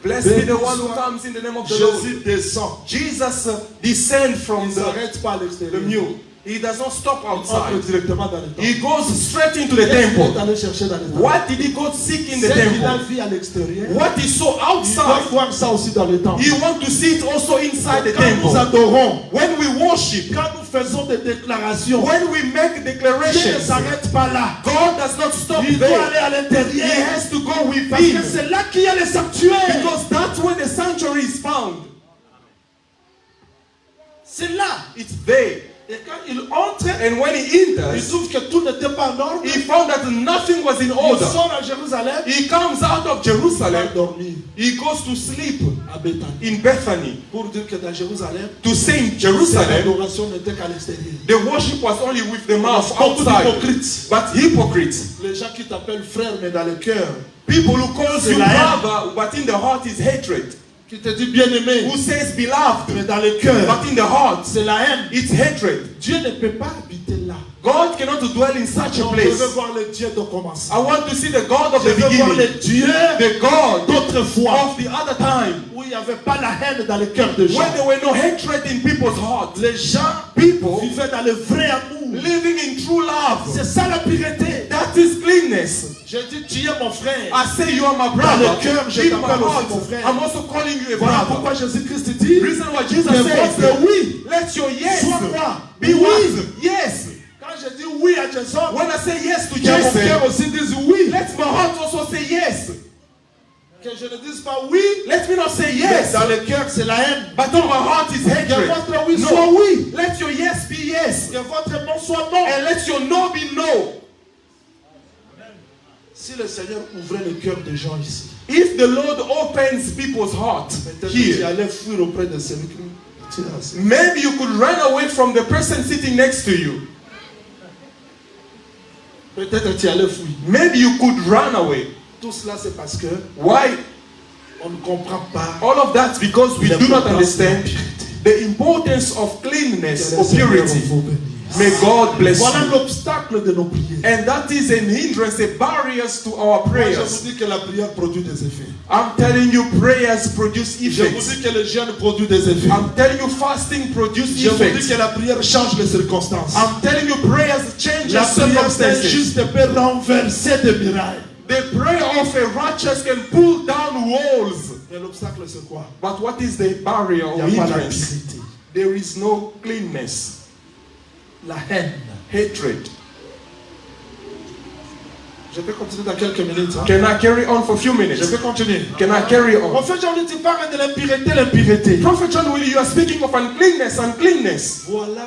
Blessed be Béni the one who soit- comes in the name of the Lord. Jésus descend. Jesus descends from Il ne s'arrête pas à the l'extérieur. mule. He does not stop Il entre outside. directement dans le temple. He goes straight into the Qu'est-ce qu'il est temple. allé chercher dans le temple? What did he go seek in the Ce qu'il a temple? vu à l'extérieur, What he saw il doit outside, voir ça aussi dans le temple. he wants to see it also inside the Quand nous temple. adorons, When we worship, quand nous faisons des déclarations, when we make Dieu ne declarations, s'arrête pas là. God does not stop Il doit there. aller à He l'intérieur. has to go Parce que within. c'est là qu'il y a le sanctuaire. Because that's where the sanctuary is found. C'est là. It's there. Et quand il entre, And when he il enters, trouve que tout n'était pas en ordre. he found that nothing was in Il order. sort à Jérusalem. He comes out of Il va Jerusalem. dormir He goes to sleep à Bethanie. in Bethany. Pour dire que dans Jérusalem, To say in cette Jerusalem, adoration n'était qu'à l'extérieur. the worship was only with the mouth Beaucoup outside. d'hypocrites. But hypocrites, Les gens qui t'appellent frère, mais dans le cœur, people who calls C'est you la haine. brother, but in the heart is hatred. qui te dit bien-aimé, Who says beloved, mais dans le cœur, but in the heart c'est la haine. it's hatred. Dieu ne peut pas habiter là. God cannot dwell in such a Donc, je veux place. voir le Dieu de commencer. I want to see the God of Je the veux voir beginning, le Dieu the God d'autrefois, of the other time, où il n'y avait pas la haine dans le cœur des gens. when there were no hatred in people's hearts. Les gens People vivaient dans le vrai amour. living in true love. C'est ça la pureté. That is cleanness. Je dis, tu es mon frère. I say you are my Dans brother. le cœur, je In my t'appelle aussi heart, mon frère. I'm also calling you a Voilà brother. pourquoi Jésus-Christ dit, Reason why Jesus que says, votre oui let your yes soit quoi? be Oui. what? Yes. Quand je dis oui à Jason, When I say yes to que mon cœur Jason, aussi dise oui. let my heart also say yes. Que je ne dise pas oui, Let me not say mais yes, dans le cœur c'est la haine. but in my heart is Que hatred. votre oui soit No, oui. let your yes be yes, Que votre non soit non. and let your no be no. Si le Seigneur ouvrait le cœur des gens ici, If the Lord opens people's heart peut-être que tu here, allais fuir auprès de celui qui tu es assis. maybe you could run away from the person sitting next to you. Peut-être que tu allais fuir. Maybe you could run away. Tout cela c'est parce que Why? on ne comprend pas All of that because we do not understand the importance of que cleanliness le or Seigneur purity. vous bénisse. May God bless Voilà you. l'obstacle de nos prières. And that is an hindrance, a barrier to our Moi, je prayers. vous dis que la prière produit des effets. I'm telling you, prayers produce Je vous effects. dis que le jeûne produit des effets. I'm telling you, fasting produce Je vous dis effects. que la prière change les circonstances. I'm telling you, prayers change La prière d'un circumstances. juste peut renverser des murailles. The prayer of a righteous can pull down walls. Mais l'obstacle c'est quoi? But what is the barrier Il or n'y a pas la hindrance? pureté. There is no cleanness, La haine. hatred. Je peux continuer dans quelques minutes. Hein? Can I carry on for a few Je minutes? peux continuer. Can I carry on? Prophète Jean, tu parles de l'impureté, l'impureté. Prophet John Willie, you are speaking of uncleanness, uncleanness. Voilà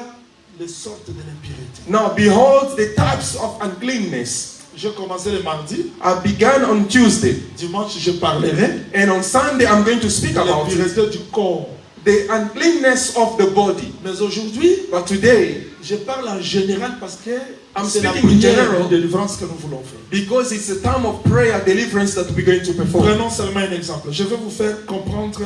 les sortes de l'impureté. Now behold the types of uncleanness. J'ai commencé le mardi. I began on Tuesday. Dimanche, je parlerai And on Sunday, I'm going to speak de about it. l'impureté du corps. The uncleanness of the body. Mais aujourd'hui, But today, je parle en général parce que I'm c'est la speaking in prière general. de délivrance que nous voulons faire. because it's a time of prayer, deliverance that we're going to perform. Prenons seulement un exemple. Je vais vous faire comprendre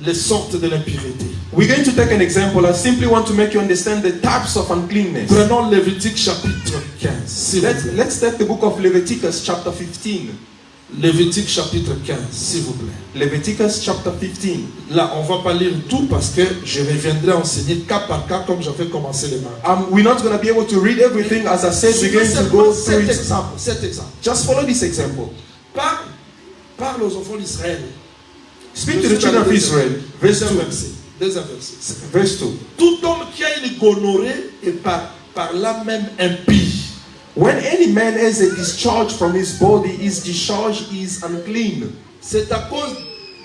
les sortes de l'impureté. We're going to take an example. I simply want to make you understand the types of uncleanness. Prenons Lévitique chapitre 15. s'il vous plaît. Let's take the book of Leviticus chapter 15. Lévitique chapitre 15, s'il vous plaît. Leviticus chapter 15. Là, on ne va pas lire tout parce que je reviendrai enseigner cas par cas comme j'avais commencé les marques. We're not going to be able to read everything. As I said, we're going to go through it. Cet exemple. Just follow this example. Parle aux enfants d'Israël. Speak to the children of Israel. Verse 2. Deuxième verset. Verse 2. Tout homme qui a une gonorrhée est par là même impie. When any man has a discharge from his body, his discharge is unclean. C'est à cause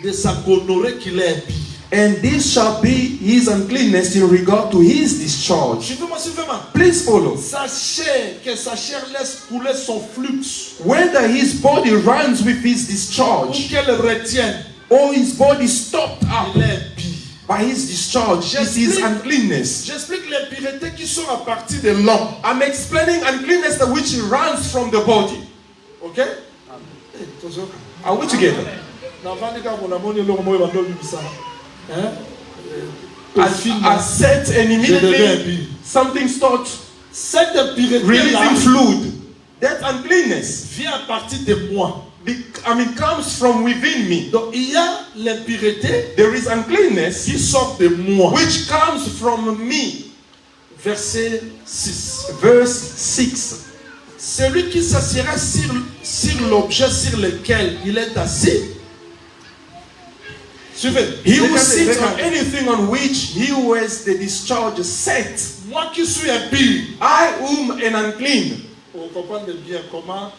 de sa gonorrhée qu'il est impie. And this shall be his uncleanness in regard to his discharge. Suivez-moi. Please follow. Que sa chair laisse couler son flux. Whether his body runs with his Ou discharge qu'elle retienne. or his body stopped up Il est impie. by his discharge is his uncleanness. J'explique l'impureté qui sont à partir de l'homme. I'm explaining uncleanness that which runs from the body. Ok? Are we together? I said, and immediately something starts Cette impureté releasing fluid. That uncleanness, vient à partir de moi. comes from within me. Donc il y a l'impureté There is uncleanness qui sort de moi. which comes from me. Verset 6. Verse 6. Celui qui s'assiera sur l'objet sur lequel il est assis. Suivez. He will sit Regardez. on anything on which he who has the discharge set. Moi qui suis impur. I whom am unclean. Vous comprenez bien comment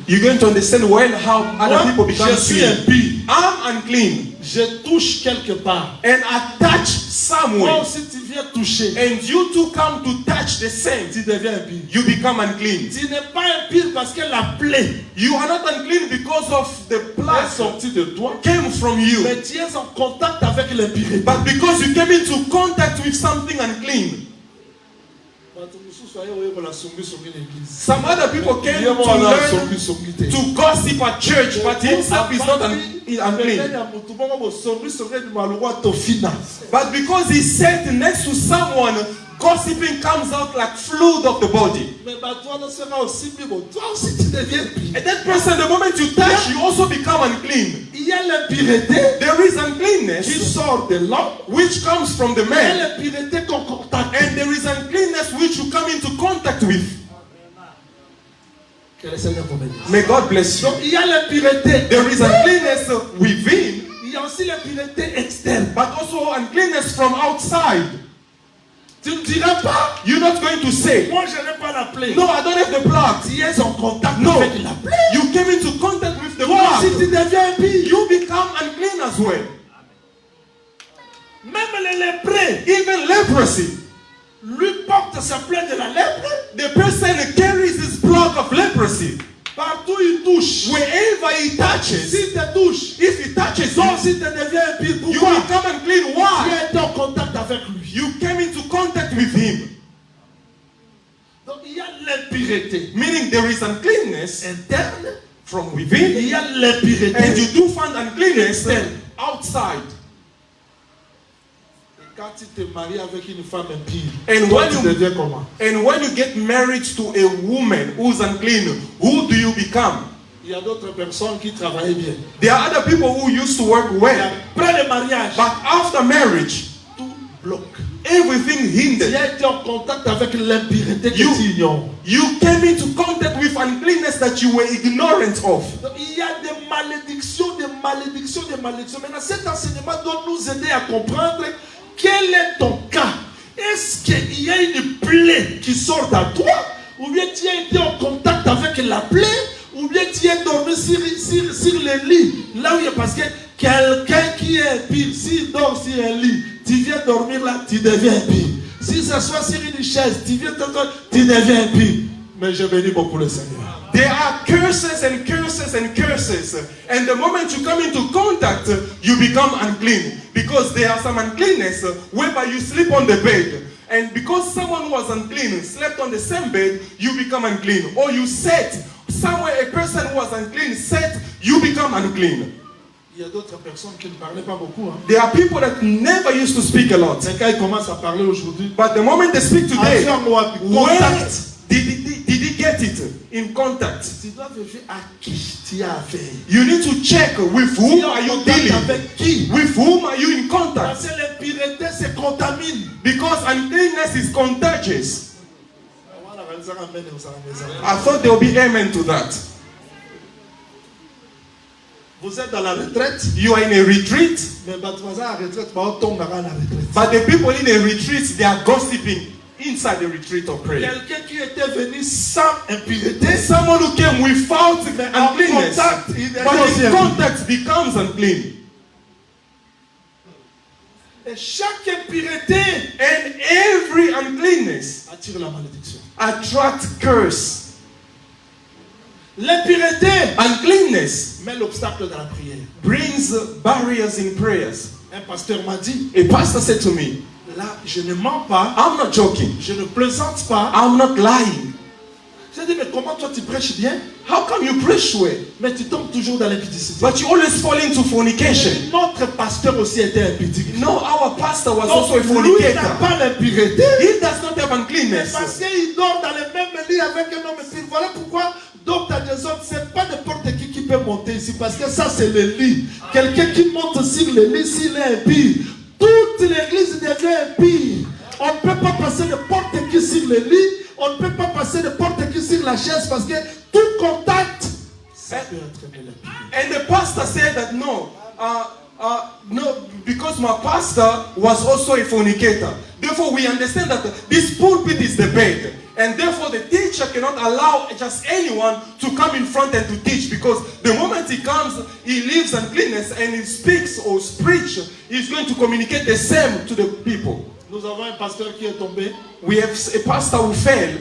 You're going to understand when how other people become je suis clean. impur. I'm unclean. Je touche quelque part. And I touch Toi somewhere. aussi tu viens toucher. And you too come to touch the same. Tu deviens impur. You become unclean. Tu n'es pas impur parce que la plaie You are not unclean because of the est blood sortie de toi. came from you. Mais tu es en contact avec l'impureté. But because you came into contact with something unclean. Some other people came to learn to gossip at church, but himself is not unclean. But because he sat next to someone, gossiping comes out like fluid of the body. And that person, the moment you touch, you also become unclean. There is uncleanness which comes from the man. And there is uncleanness which you come into contact with. May God bless you. There is uncleanness within, but also uncleanness from outside. Tu ne diras pas, You're not going to say, moi je n'ai pas la plaie. no, I don't have the blood. Tu es en contact No, avec la plaie. you came into contact with the Toi aussi tu blood. deviens impur. You become unclean as well. Même les lépreux, Even leprosy. lui porte sa plaie de la lèpre. The person carries his blood of leprosy. Partout il touche. Wherever he touches, S'il te touche, if he touches toi you, aussi tu deviens impur. you Pourquoi? become unclean. Tu Why? es en contact avec lui. You came into contact with him. Donc il y a l'impureté Meaning there is uncleanness interne. from Il within, y a l'impureté. and you do find uncleanness outside. Quand tu te maries avec une femme impure, And toi when tu you- deviens comment? And when you get married to a woman who's unclean, who do you become? Il y a d'autres personnes qui travaillaient bien. There are other people who used to work Et well, après le mariage, but after marriage, tout bloque. everything Tu hindered. as été en contact avec l'impureté que You- tu ignores. You came into contact with uncleanness that you were ignorant of. Donc, il y a des malédictions, des malédictions, des malédictions. Maintenant, cet enseignement doit nous aider à comprendre quel est ton cas. Est-ce qu'il y a une plaie qui sort à toi? Ou bien tu as été en contact avec la plaie? Ou bien tu es dormi sur le lit? Là où il y a, parce que quelqu'un qui est pire, s'il dort sur un lit, tu viens dormir là, tu deviens pire. S'il s'assoit sur une chaise, tu viens tu deviens impie. Mais je bénis beaucoup le Seigneur. There are curses and curses and curses. And the moment you come into contact, you become unclean. Because there are some uncleanness whereby you sleep on the bed. And because someone who was unclean slept on the same bed, you become unclean. Or you sat somewhere, a person who was unclean sat, you become unclean. Il y a d'autres personnes qui ne parlaient pas beaucoup. Hein. There are people that never used to speak a lot. Mais quand ils commencent à parler aujourd'hui, But the moment they speak today, where contact. did he get it? In contact. Tu dois vérifier à qui tu as affaire. You need to check with whom are you dealing. Avec qui? With whom are you in contact? Parce que l'impureté se contamine. Because uncleanness is contagious. I thought there will be amen to that. Vous êtes dans la retraite. You are in a retreat. Mais la retraite, on tombe dans la retraite. But the people in a retreat, they are gossiping inside the retreat of prayer. Quelqu'un qui était venu sans impureté. Someone who came without uncleanness. Contact, But in contact becomes unclean. Et chaque impureté And every uncleanness attire la malédiction. attracts curse. L'impureté Uncleanness met l'obstacle dans la prière. brings barriers in prayers. Un pasteur m'a dit, A pastor said to me, là, je ne mens pas, I'm not joking. je ne plaisante pas. I'm not lying. J'ai dit, mais comment toi tu prêches bien, How come you preach well, mais tu tombes toujours dans l'impudicité? but you always fall into fornication? Notre pasteur aussi était impudique. No, our pastor was Donc, also a lui n'a fornicator. pas l'impureté. He does not have Mais uncleanness. parce qu'il dort dans le même lit avec un homme impur. Voilà pourquoi Docteur Jason, c'est pas n'importe qui peut monter ici. Parce que ça, c'est le lit. Quelqu'un qui monte sur le lit, s'il est impur, toute l'église devient impure. On ne peut pas passer n'importe qui sur le lit. On ne peut pas passer n'importe qui sur la chaise. Parce que tout contact, ça peut entraîner l'impurité. And the pastor said that no, because my pastor was also a fornicator. Therefore, we understand that this pulpit is the bed. And therefore, the teacher cannot allow just anyone to come in front and to teach. Because the moment he comes, he leaves uncleanness and he speaks or preaches, he's going to communicate the same to the people. Nous avons un pasteur qui est tombé. We have a pastor who fell.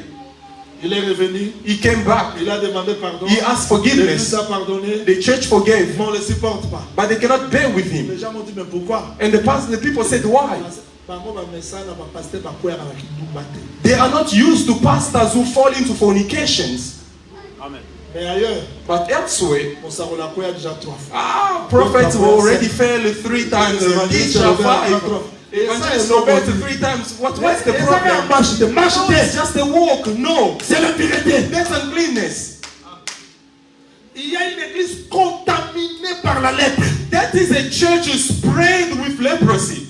Il est revenu. He came back. Il a demandé pardon. He asked forgiveness. L'église a pardonné. The church forgave. Mais on ne le supporte pas. But they cannot bear with him. Les gens m'ont dit, mais pourquoi? And the people said, why? They are not used to pastors who fall into fornications. Amen. Mais ailleurs, But elsewhere, prophets who already fell 3 times, teacher 5. Evangelist Robert 3 times. What's the problem? No, it's just a walk. No. C'est l'impureté. That's uncleanness. Il y a une église contaminée par la lèpre. That is a church sprayed with leprosy.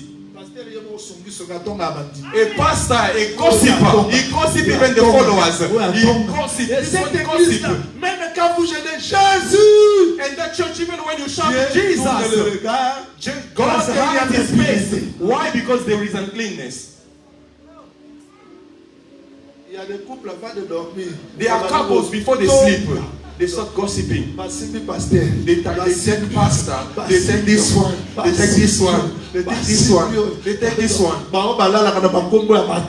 A pastor, a gossiper. He gossip even the followers. He gossip. Cette église, même quand vous gênez Jésus, and that church, even when you shout Jesus, God can his face. Why? Because there is uncleanness. There are couples before they sleep. They start gossiping. They take pastor. They take this one. They take this one. They take this one. They take this one.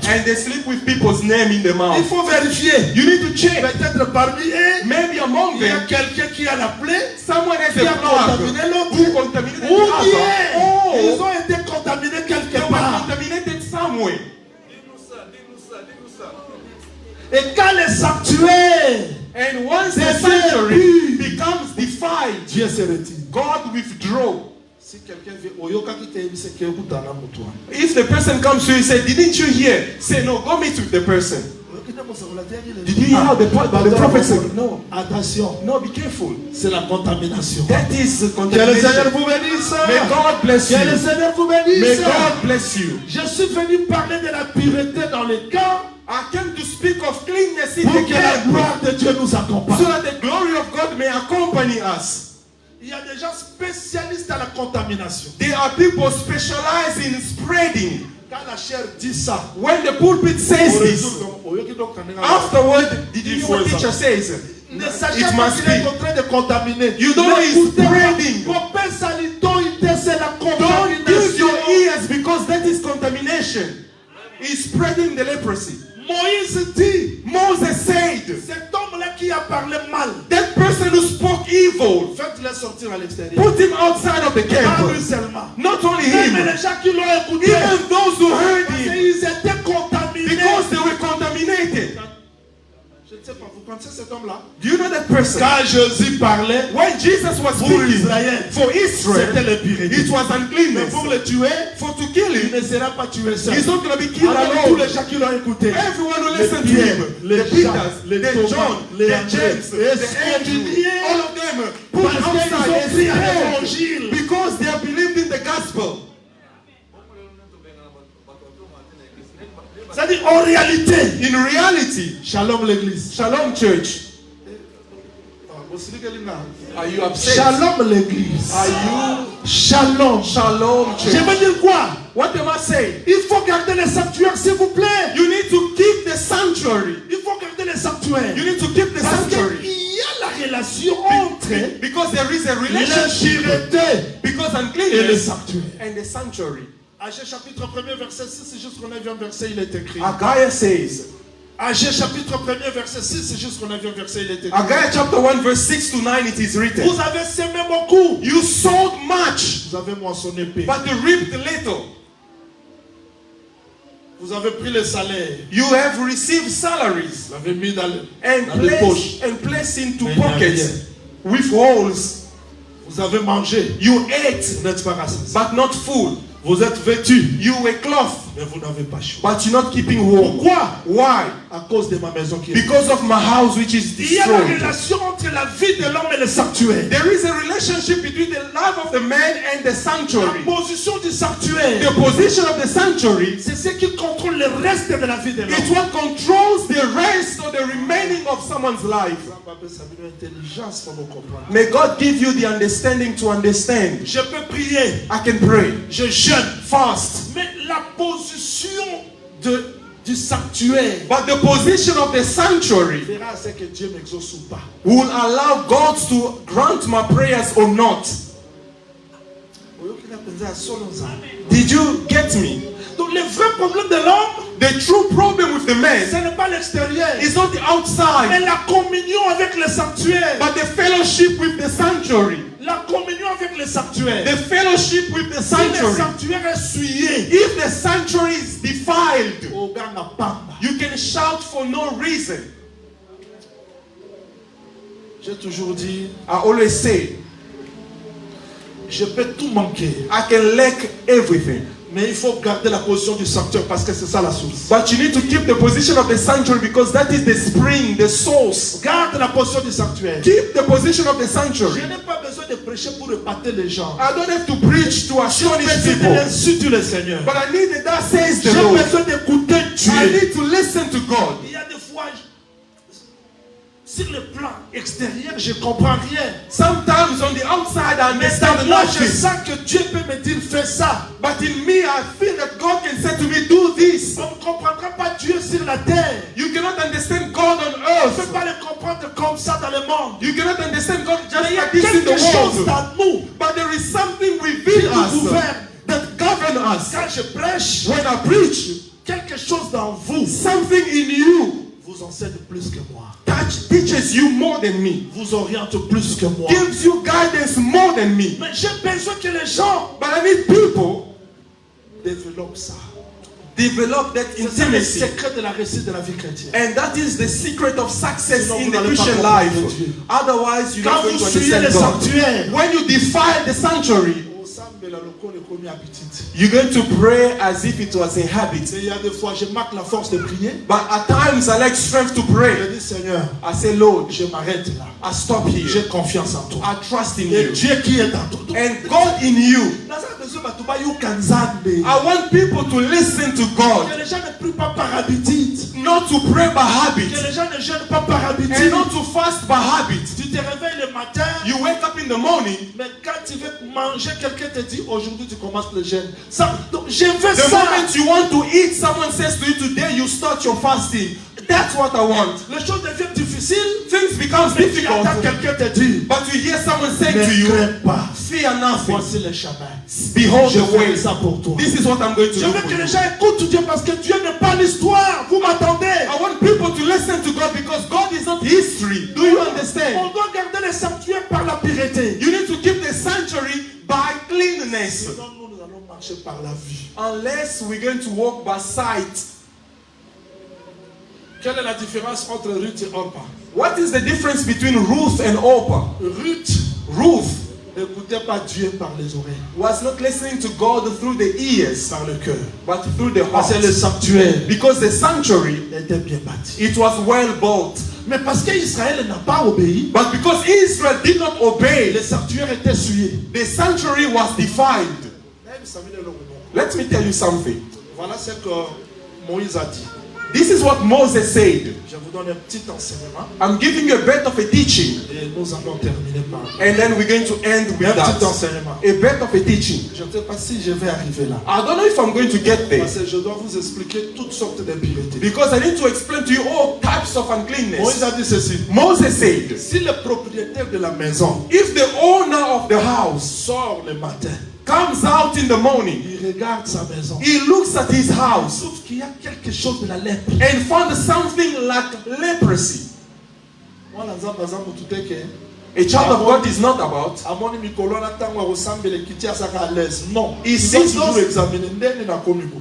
And they sleep with people's name in the mouth. Il faut vérifier. You need to check. Peut-être parmi eux, maybe among il y a them, quelqu'un qui a la plaie. someone has Qui a a plug contaminé l'autre. who contaminated Ou the bien, other. ils Oh, ont été contaminés quelque they were part. contaminated somewhere. Et quand le sanctuaire, And once the They sanctuary becomes defiled, Dieu se retire. God withdraw. Si quelqu'un vient, oyoka qui t'aime, c'est que vous t'en avez pour toi. If the person comes to you and say, didn't you hear? Say, no, go meet with the person. Did you hear how the prophet said? No. Attention. No, be careful. C'est la contamination. That is Que le Seigneur contamination. vous bénisse. May God bless Que le you. Seigneur vous May bénisse. God bless you. Je suis venu parler de la pureté dans les camps I came to speak of cleanness in pour the que la camp, gloire de Dieu nous so accompagne. that the glory of God may accompany us. Il y a des gens spécialistes à la contamination. There are people specialized in spreading. Quand la chair dit ça, When the pulpit says this, afterward, did you hear what teacher says? ne sachez It pas must qu'il est be. en train de contaminer. You don't know he's spreading. C'est la Don't use your contamination. ears because that is contamination. is spreading the leprosy. Moïse dit, Moses said, cet homme-là qui a parlé mal, that person who spoke evil, faites-le sortir à l'extérieur. put him outside of the Pas camp. lui seulement. Not only Même him, les gens qui l'ont écouté, even those who heard parce him, qu'ils étaient contaminés. because they were contaminated. Je ne sais pas, vous connaissez cet homme-là? Do you know that person? Quand Jésus parlait, When Jesus was pour speaking Israël, for c'était Israel, l'impureté. it was Mais uncleanness. pour le tuer, For to kill il him, ne sera pas tué seul. he's not going to be killed Avec tous alone. les gens qui l'ont écouté. Everyone who Les listened to Pierre, him, les the Jacques, Peters, les the Thomas, John, les the André, James, les the Andrew, Pierre, all of them put parce qu'ils outside ont and pris à scared l'évangile. because they have believed in the gospel. C'est-à-dire, en réalité, In reality, Shalom l'église. Shalom Church, are you upset? Shalom l'église. Are you Shalom. Shalom Je Church? veux dire quoi? What am I saying? Il faut garder les sanctuaires, s'il vous plaît. You need to keep the sanctuary. Il faut garder les sanctuaires. You need to keep the Parce sanctuary. qu'il y a la relation entre Because there is a relationship. l'impureté Because et le uncleanness sanctuaire. and the sanctuary. Agé chapitre 1er verset 6, jusqu'au 9e verset, il est écrit. Haggai says, Agé chapitre 1er verset 6, jusqu'au 9e verset, il est écrit. Haggai chapter 1 verse 6 to 9 it is written, Vous avez semé beaucoup, you sowed much, vous avez moissonné peu. but you reaped little. Vous avez pris le salaire, You have received salaries vous l'avez mis dans and les poches. placed into Mais il n'y a pockets with holes. Vous avez mangé, You ate, vous n'êtes pas rassasié. but not full. Vous êtes vêtus, You were clothed, mais vous n'avez pas chaud. but you're not keeping warm. Pourquoi? Why? À cause de ma maison qui est. Because of my house which is Il y a la destroyed. relation entre la vie de l'homme et le sanctuaire. There is a relationship between the life of the man and the La sanctuary. position du sanctuaire, The position of the sanctuary, c'est ce qui contrôle le reste de la vie de it's l'homme. what controls the rest or the remaining of someone's life. May God give you the understanding to understand. Je peux prier, I can pray, je jeûne, fast, mais la position du sanctuaire but the position of the sanctuary verra ce que Dieu m'exauce ou pas. will allow God to grant my prayers or not. Did you get me? Donc le vrai problème de l'homme, The true problem with the ce man n'est pas l'extérieur, is not the mais outside, la communion avec le sanctuaire. but the fellowship with the sanctuary. La communion avec le sanctuaire. The fellowship with the Si le sanctuary. sanctuaire est souillé, If the sanctuary is defiled, au gars n'a pas. you can shout for no reason. J'ai toujours dit, I always say, je peux tout manquer, I can lack everything. mais il faut garder la position du sanctuaire parce que c'est ça la source. But you need to keep the position of the sanctuary because that is the spring, the source. Garde la position du sanctuaire. Keep the position of the Je sanctuary. n'ai pas besoin de prêcher pour épater les gens. I don't have to preach to J'ai astonish besoin people, d'insulter le Seigneur. but I need that that says the J'ai Lord. besoin d'écouter I Dieu. need to listen to God. Il y a des fois, sur le plan extérieur, je ne comprends rien. Sometimes on the outside I Mais understand moi, je nothing, sens que Dieu peut me dire, fais ça. but in me I feel that God can say to me, do this. On ne comprendra pas Dieu sur la terre. You cannot understand God on On ne earth. peut pas le comprendre comme ça dans le monde. You cannot understand God just Mais il y a like this in quelque the chose world. dans nous But there is something qui within nous us gouverne. that governs us. Quand je prêche, When I preach, quelque chose dans vous something in you vous enseigne plus que moi. teaches you more than me, Vous oriente plus que moi. gives you guidance more than me. Mais j'ai besoin que les gens But I need people développent ça. develop that C'est ça le intimacy. secret de la réussite de la vie chrétienne. And that is the secret of success Sinon, in vous the n'allez pas Christian comprendre life. Dieu. Otherwise, you're Quand not going vous to souillez le understand God. sanctuaire, When you defile the sanctuary, you're going to pray as if it was a habit. il y a des fois, je marque la force de prier. But at times, I lack strength to Je pray. dis, Seigneur, I say, Lord, je m'arrête là. I stop here. J'ai confiance en toi. I trust in Et you. Dieu qui est dans toi. And God in you. Que I want people to listen to God, les gens ne prient pas par habitude. not to pray by Que habit, les gens ne jeûnent pas par and habitude. not to fast by habit. Tu te réveilles le matin, You wake up in the morning, mais quand tu veux manger, quelqu'un te dit aujourd'hui tu commences le jeûne. Ça, donc je fais the ça. moment you want to eat, someone says to you, today you start your fasting. That's what I want. Les choses deviennent difficiles. Things become Mais tu difficult. entends quelqu'un te dire, But you hear someone saying ne to you, crains pas. fear nothing. Voici le chemin. Behold Je the way. ferai ça pour toi. This is what I'm going to Je do veux for que you. les gens écoutent Dieu parce que Dieu n'est pas l'histoire. Vous m'attendez? I want people to listen to God because God is not history. Do you understand? On doit garder les sanctuaires par la pureté. You need to keep the sanctuary by cleanliness. Sinon, nous allons marcher par la vue. Unless we're going to walk by sight. Quelle est la différence entre Ruth et Orpa? What is the difference between Ruth and Orpah? Ruth N'écoutait pas Dieu par les oreilles, was not listening to God through the ears, par le cœur. but through the Parce heart. que le sanctuaire Because the sanctuary, était bien bâti. it was well built. Mais parce qu'Israël n'a pas obéi, But because Israel did not obey, le sanctuaire était souillé. the sanctuary was defiled. Let me tell you something. Voilà ce que Moïse a dit. This is what Moses said. Je vous donne un petit enseignement I'm giving you a bit of a teaching, et nous allons terminer par and then we're going to end with un petit that. enseignement. A bit of a teaching. Je ne sais pas si je vais arriver là. I don't know if I'm going to get there, Parce que je dois vous expliquer toutes sortes d'impuretés. because I need to explain to you all types of Moïse uncleanness. a dit ceci. Moses said, Si le propriétaire de la maison if the owner of the house sort le matin, comes out in the morning, il regarde sa maison, he looks at his house sauf qu'il y a quelque chose de la lèpre. and found something like leprosy. Moi, la nzamba za mutu te ke, A child of God is not about. amoni mikolo na tango akosambela kiti asaka à l'aise. Non. Il Il doit sait toujours those- examiner. Ndenge na komi bo.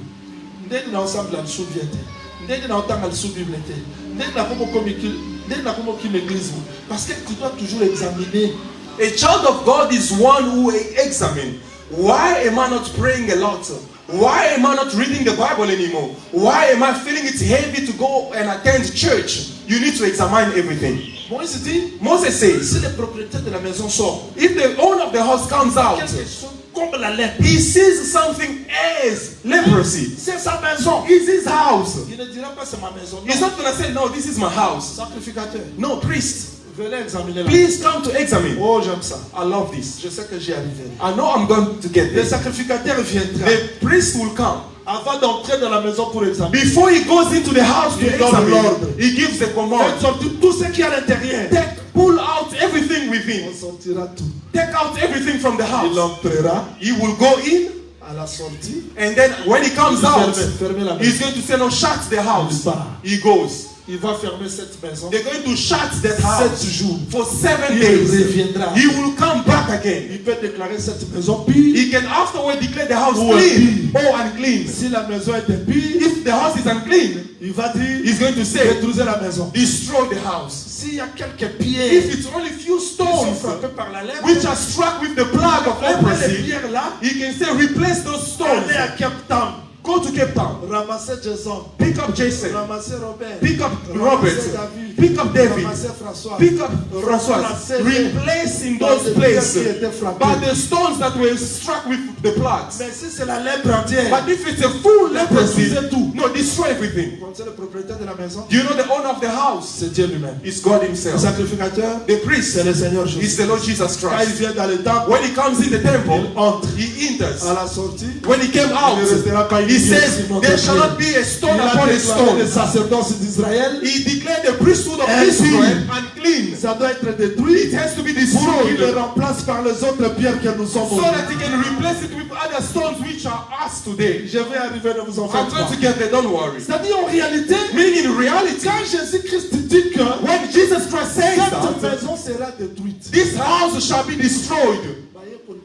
Ndenge na osambela lisu bien te. Ndenge na otanga lisu Bible te. Ndenge na komo komi ki, ndenge na komo ki l'église bo. Parce que tu dois toujours examiner. A child of God is one who examines. Why am I not praying a lot? Why am I not reading the Bible anymore? Why am I feeling it's heavy to go and attend church? You need to examine everything. Moïse dit, Moses says, si le propriétaire de la maison sort, if the owner of the house comes out, quelque chose comme la lèpre, he sees something as leprosy. c'est sa maison. It's his house. Il ne dira pas c'est ma maison. He's Non. not going to say, no, this is my house. Sacrificateur. No, priest, Venez examiner la please come to examine. Oh, j'aime ça. I love this. Je sais que j'y arriverai. I know I'm going to get Le there. sacrificateur viendra The priest will come. avant d'entrer dans la maison pour examiner. Before he goes into the house to Il donne examine, l'ordre. he gives the Faites command. sortir tout ce qui est à l'intérieur. Pull out everything On within. sortira tout. Take out everything from the Il house. entrera He will go in, à la sortie. and then when he comes out, Fermez la he's maison. going to say, no, shut the house. He goes. Il va fermer cette maison. They're going to shut that 7 house jours. for 7 Il days. reviendra. He will come back again. Il peut déclarer cette maison pure. He can afterward declare the house Ou clean impure. or unclean. Si la maison était pure, If the house is unclean, il va dire he's going to say, détruisez la maison. destroy the house. S'il y a quelques pierres If it's only few qui sont stones frappées par la lèpre, which are struck with the plague of prenez les leprosy, pierres là, he can say, replace those stones. allez à Cape Town, Go to Cape Town. ramassez Jason, Pick up Jason. ramassez Robert, Pick up Robert. ramassez David, Pick up David. ramassez François, Pick up Francois. Remplacez-les Replace in par those les pierres qui places étaient frappées. by the stones that were struck with the plagues. Mais si c'est la lèpre entière, But if it's a full leprosy, détruisez tout. no, destroy everything. Comme c'est le propriétaire de la maison, Do you know the owner of the house? c'est Dieu lui-même. It's God Le himself. sacrificateur, The priest c'est le Seigneur is Jésus. the Lord Jesus Quand il Christ. vient dans le temple, When he comes in the temple, il entre. he enters. À la sortie, When he came out, il ne restera pas une he pierre says, sur notre there shall pierre. not be a stone Il a upon a déclaré le stone. sacerdoce d'Israël. He declared the priesthood of Impure. Israel unclean. Ça doit être détruit It has to be pour qu'il le destroyed remplace par les autres pierres que nous sommes so aujourd'hui. that he can replace it with other stones which are us today. Je vais arriver, ne vous en I'm faites going pas. to get there, don't worry. C'est-à-dire en réalité, Meaning in reality, quand Jésus-Christ dit que when Jesus Christ says cette that, maison sera détruite, this house shall be destroyed.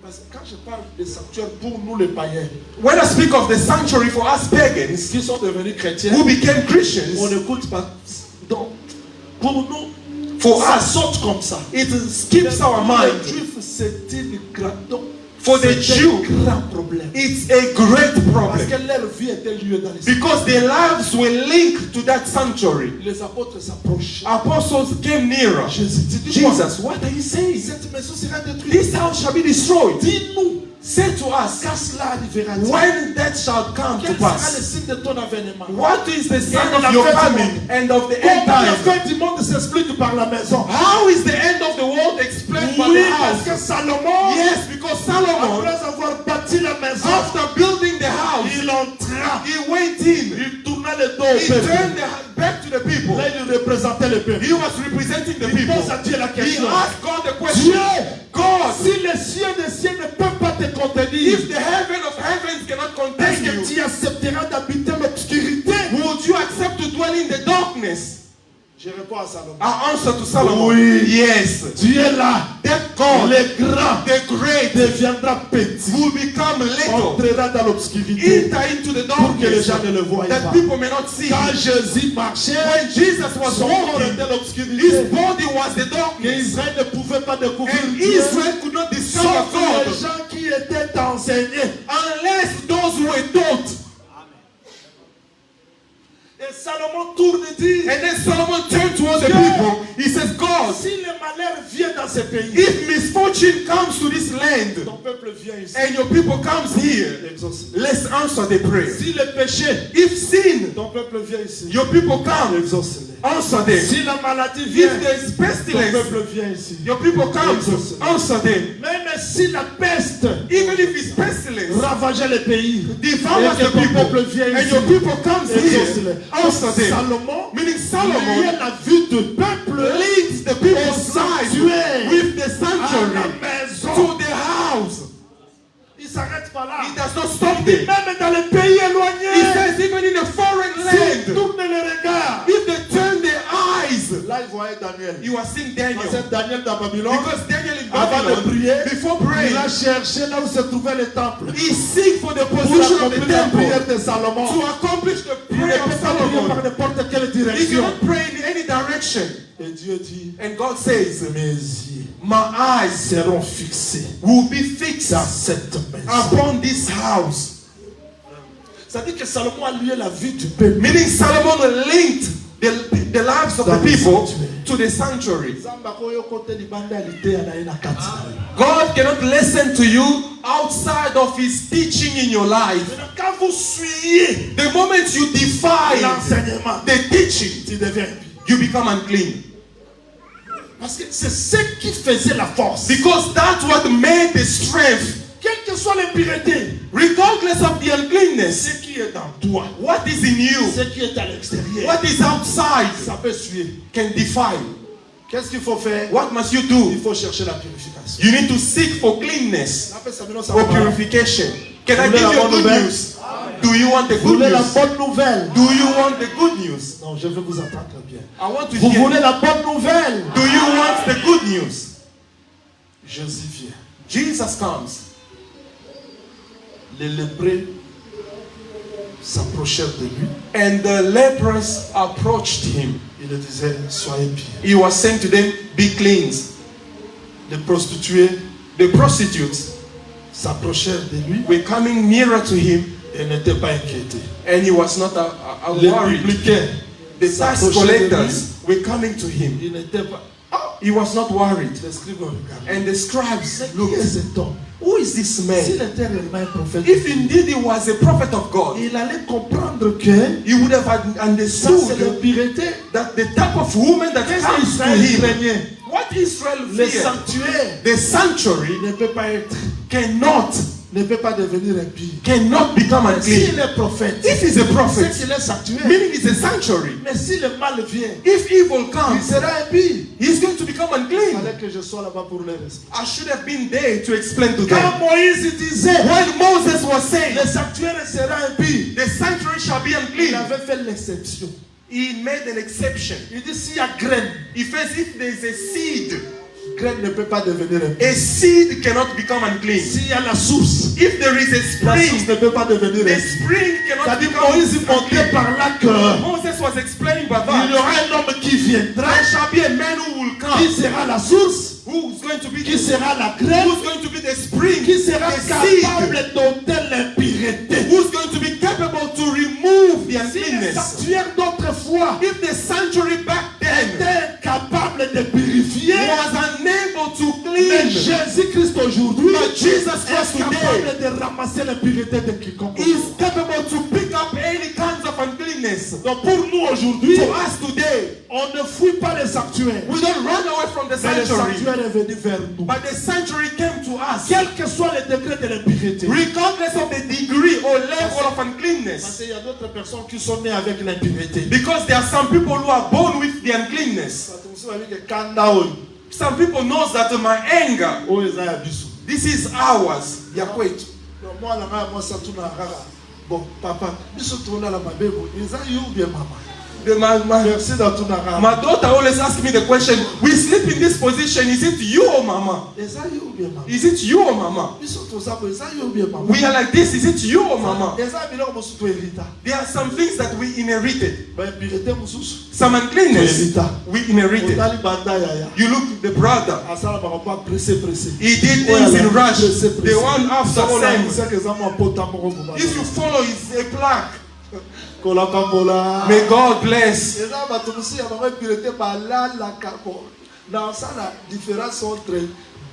parce que quand je parle de sanctuaire pour nous les païens, When I speak of the sanctuary for us pagans qui sont devenus chrétiens, who became on Christians, n'écoute pas. Donc, pour nous, for ça us, saute comme ça. it skips our Les mind. Juifs, c'est une grande. For the c'est Jew, un grand problème. it's a great Parce problem que leur vie était liée dans les because their lives were linked to that sanctuary. Les apôtres s'approchent. Apostles came nearer. Jésus dit, dis-moi, Jesus, what are you saying? cette maison sera détruite. This house shall be destroyed. Dis-nous, Say to us, quand cela arrivera-t-il? when that shall come Quel to sera le pass. signe de ton avènement? What is the sign Et de la of your fin du coming monde. and of the end Comment la time? fin du monde s'explique par la maison? How is the end of the world explained by Oui, the parce que house? Salomon, Yes, because Solomon, après avoir bâti la maison, after building the house, il Il entra. He went in. Il tourna le dos au He peuple. turned back to the people. Là, il représentait le peuple. He was representing the Il people. pose à Dieu la He question. asked God the question. Dieu, God, si les cieux des cieux ne peuvent pas te contenir, if the heaven of heavens cannot contain est-ce que you, tu accepteras d'habiter l'obscurité? would you accept to dwell in the darkness? Je réponds à Salomon. Our answer to Solomon. Oui. Yes. Dieu est là. That God, Le grand the great, deviendra petit. will become little. Entrera dans l'obscurité Enter into the pour que les darkness gens ne le voient that pas. people may not see. Quand Jésus marchait, When Jesus was son corps walking, était his l'obscurité. body was the Et darkness. Israël ne pouvait pas découvrir And Dieu, Israel could not discover sauf les God gens qui étaient enseignés. unless those who were taught. Et Salomon tourne et dit, And then Solomon turned towards the people. He says, God, si le malheur vient dans ce pays, if misfortune comes to this land ton peuple vient ici. and your people comes here, Exauce. let's answer the prayer. Si le péché, If sin, ton peuple vient ici. your people come, Exauce-les. answer them. Si la maladie vient, If there is ton pestilence, peuple vient ici. your people come, answer them. Même si la peste Even if it's pestilence, ravageait le pays, devour et the que ton peuple people, vient and ici, your people comes here, exauce-les. answer them. Salomon, Meaning liait Solomon la vie du peuple links the au people's lives sanctuaire, with the à la sanctuary maison. to the house. Il s'arrête pas là. He does not stop Il dit there. même dans les pays He éloignés, says even in a foreign s'ils land, tournent les regards. if they turn their eyes, Là, il voyait Daniel. you are seeing Daniel. Parce que Daniel dans Babylone, Because Daniel in avant de Babylon, prier, before il praying, a cherché là où se trouvait le temple. he seek for the Pour position of the accomplir la prière temple de Salomon. to accomplish the Il ne prayer peut of pas prier par Solomon. n'importe quelle He direction. cannot pray in any direction. Et Dieu dit, And God says, mes yeux my eyes seront fixés will be fixed dans cette maison. upon this house. Ça dit que Salomon a lié la vie du peuple. Meaning Solomon linked the lives of the people to the sanctuary. God cannot listen to you outside of his teaching in your life. Quand vous suivez The moment you defy l'enseignement, the teaching, tu deviens impie. you become unclean. Parce que c'est ce qui faisait la force. Because that's what made the strength. Quelle que soit l'impureté, Regardless of the uncleanness, ce qui est en toi, what is in you, ce qui est à l'extérieur, what is outside, ça peut suivre. can defy. Qu'est-ce qu'il faut faire? What must you do? Il faut chercher la purification. You need to seek for cleanness, Ça peut s'appeler ça for va. purification. Can I Vous give voulez you la a good bonne nouvelle? news? Do you want the Vous good voulez la news? bonne nouvelle? Do you want the good news? Non, je vais vous entendre bien. I want to Vous hear. voulez la bonne nouvelle? Do you want the good news? Jésus vient. Jesus comes. Les lépreux s'approchèrent de lui. And the lepers approached him. Il leur disait, soyez pieux. He was saying to them, be cleansed. Les prostituées The prostitutes s'approchèrent de lui were coming nearer to him, et n'étaient pas inquiétés. and he was not Les worried. publicains The tax collectors were coming to him. ils n'étaient pas. He was not worried. Les scribes regardaient. And the scribes C'est qui est looked, cet homme? who is this S'il man? était réellement un prophète, If indeed he was a prophet of God, il allait comprendre que he would have ça c'est understood l'impureté. that the type of woman that Qu'est-ce comes to qu'Israël him, craignait? what Israel Le feared, sanctuaire the sanctuary ne peut pas être, ne peut pas devenir impie. cannot become S'il unclean. est prophète, If he's a c'est prophet, qu'il est sanctuaire. meaning it's a sanctuary. Mais si le mal vient, If evil il comes, sera impie. he's going to become Il unclean. fallait que je sois là-bas pour leur expliquer. I should have been there to explain to Quand them. Moïse disait, When Moses was saying, le sanctuaire sera impie, the sanctuary shall be il unclean, avait fait l'exception. he made an exception. Il dit, s'il y a graine, He says if there is a seed, graine ne peut pas devenir impie. a seed cannot become unclean. S'il y a la source, If there is a la source spring, ne peut pas devenir the impie. spring cannot C'est-à-dire become Moïse montrait unclean. par là que Moses was explaining by il y that aura un homme qui viendra, there shall be a man who will qui come, sera la source, who's going to be qui sera la graine, who's going to be the spring, qui sera the seed, capable d'ôter l'impureté. who's going to be capable to remove the Si le uncleanness. sanctuaire d'autrefois If the sanctuary back then était capable de purifier, was unable to mais clean, Jésus-Christ aujourd'hui but Jesus Christ est today capable de ramasser l'impureté de quiconque. is capable to pick up any kinds of uncleanness. uncleanness. Donc pour nous aujourd'hui, For us today, on ne fuit pas les sanctuaires. we don't run away from the Mais le sanctuary. sanctuaire est venu vers nous. But the sanctuary came to us. Quel que soit le degré de l'impureté. Regardless of the degree or level of Parce uncleanness. qu'il y a d'autres personnes qui sont nées avec l'impureté. Because there are some people who are born with the uncleanness. Some people knows that my anger, this is ours. Bon, papa, My daughter always asks me the question, we sleep in this position, is it you or mama? Is it you or mama? We are like this, is it you or mama? There are some things that we inherited. Some uncleanness we inherited. You look at the brother, he did things in rush, the one after same. If you follow, it's a plaque. May God bless. Dans ça, la différence entre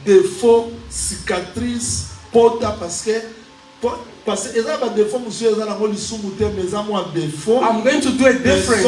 défaut, cicatrice, pota, parce que I'm going to do a difference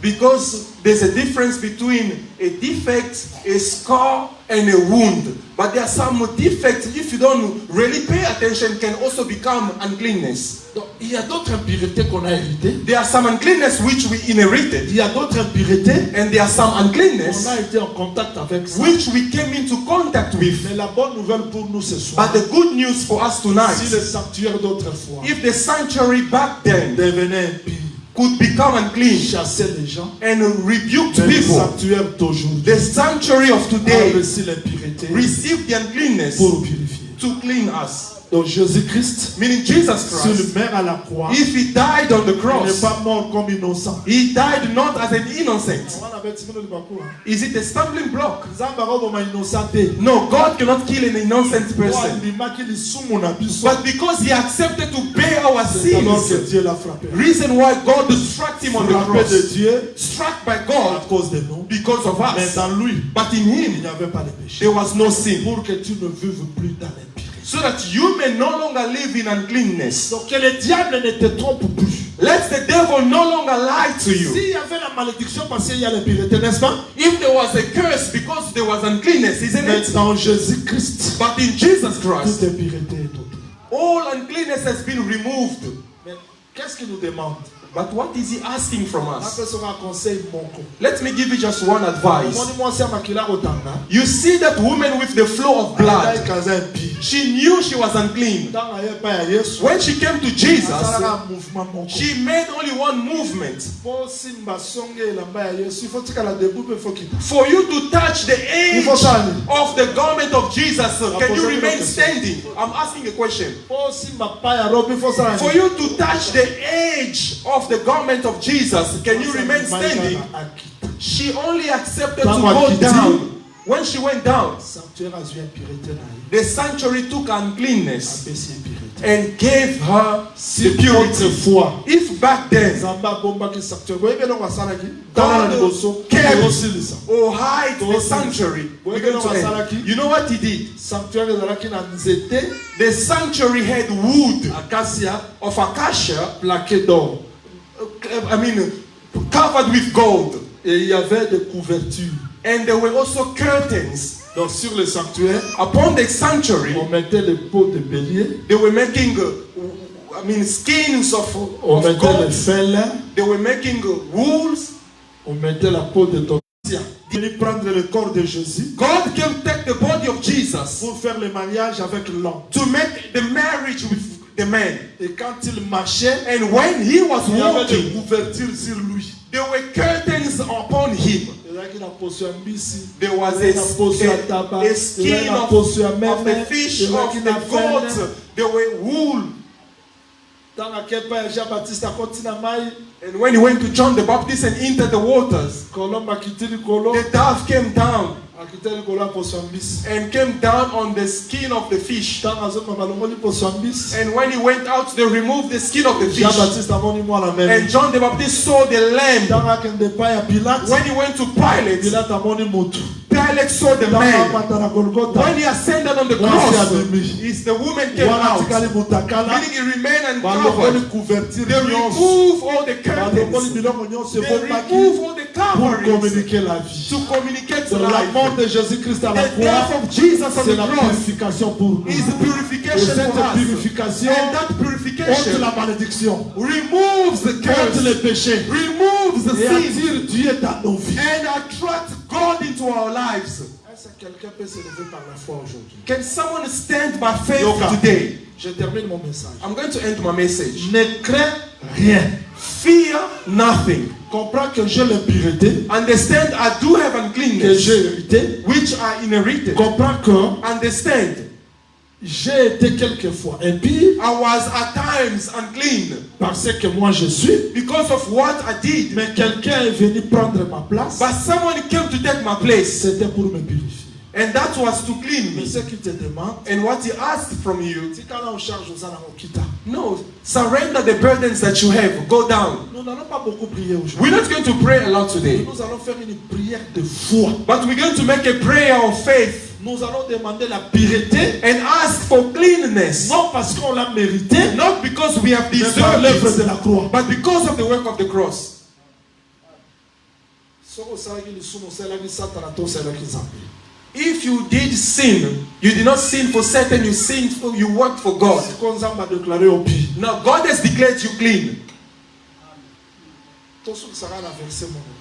because there's a difference between a defect, a scar, and a wound. But there are some defects, if you don't really pay attention, can also become uncleanness. Donc, il y a d'autres impuretés qu'on a héritées. There are some uncleanness which we inherited. Il y a d'autres impuretés. And there are some uncleanness on a été en contact avec ça. which we came into contact with. Mais la bonne nouvelle pour nous ce soir, But the good news for us tonight, si le sanctuaire d'autrefois if the sanctuary back then devenait impie, could become unclean chasser les gens, and rebuked mais le people, sanctuaire d'aujourd'hui the sanctuary of a today reçu l'impureté received the uncleanness pour purifier. to clean us. Donc Jésus-Christ, Meaning Jesus sur Christ, le meurt à la croix, if he died on the il n'est cross, pas mort comme innocent. he died not as an innocent. On avait dit que le bakou, hein. Is it a stumbling block? Zambaro comme un innocenté. No, God cannot kill an innocent Moi, person. il m'a qu'il est sous mon abysse. But because he accepted to bear our C'est alors que sins, Dieu l'a frappé. reason why God struck him on the Frappé de cross, Dieu struck by à God cause de nous. because of Mais us. dans lui, But in il n'y him, avait pas de péché. there was no sin. Pour que tu ne vives plus dans l'impureté. So that you may no longer live in uncleanness. Donc que le diable ne te trompe plus. Let the devil no longer lie to you. S'il y avait la malédiction parce qu'il y a l'impureté, n'est-ce pas? If there was a curse because there was uncleanness, isn't Mais it? dans Jésus-Christ, But in Jesus toute Christ, impureté est ôtée. all uncleanness has been removed. Mais qu'est-ce qu'il nous demande? But what is he asking from us? Après sera un conseil mon coup. Let me give you just one advice. Moi, c'est Makila Otanga. You see that woman with the flow of blood, she knew she was unclean. When she came to Jesus, she made only one movement. For you to touch the edge of the garment of Jesus, can you remain standing? I'm asking a question. For you to touch the edge of the garment of Jesus, can you remain standing? She only accepted to go down. When she went down, the sanctuary took uncleanness and gave her the purity. If back then God kept or hide the sanctuary, we're going to end. You know what he did? The sanctuary had wood of acacia, covered with gold. Et il y avait des couvertures. And there were also curtains. Donc sur le sanctuaire, upon the sanctuary, on mettait les peaux de bélier. They were making, skins of on mettait les goats. fêlés. They were making wools. On mettait la peau de ton. Il prendre le corps de Jésus. God can take the body of Jesus pour faire le mariage avec l'homme. To make the marriage with the man. Et quand il marchait, and when he was il y avait des walking, couvertures sur lui. there were curtains upon him. There was a skin of the fish, of the goat. There were wool. And when he went to John the Baptist and entered the waters, the dove came down. and came down on the skin of the fish. And when he went out, they removed the skin of the fish. And John the Baptist saw the lamb. When he went to Pilate, Pilate saw the man. When he ascended on the cross, the woman came out. Meaning he remained uncovered. They remove all the curtains. They remove all the coverings to communicate the life. De Jésus-Christ à la The death of Jesus on the la cross purification pour nous. is the purification Cette for us. purification And that ôte purification la malédiction, removes the ôte curse, les péchés removes the et sin, attire Dieu dans nos vies. and attracts God into our lives. Est-ce que quelqu'un peut se lever par la foi aujourd'hui? Can someone stand by faith Yoka. today? Je termine mon message. I'm going to end my message. Ne crains rien. Fear nothing. Comprends que j'ai l'impureté Understand I do have que uncleanness, j'ai hérité. which I inherited. Comprends que Understand j'ai été quelquefois impie I was at times unclean parce que moi je suis. because of what I did. Mais quelqu'un est venu prendre ma place. But someone came to take my place. C'était pour me purifier. And that was to clean Mais me. ce qui te demande, And what he asked from you, si quand on charge aux ânes au kita, no, surrender the burdens that you have. Go down. nous n'allons pas beaucoup prier aujourd'hui. We're not going to pray a lot today, Nous allons faire une prière de foi. but we're going to make a prayer of faith Nous allons demander la pureté, and ask for cleanness. non parce qu'on l'a mérité, Not because we have mais par deserved l'œuvre de it, la croix. but because of the work of the cross. If you did sin, you did not sin for Satan, you sinned for, you worked for God. Now God has declared you clean.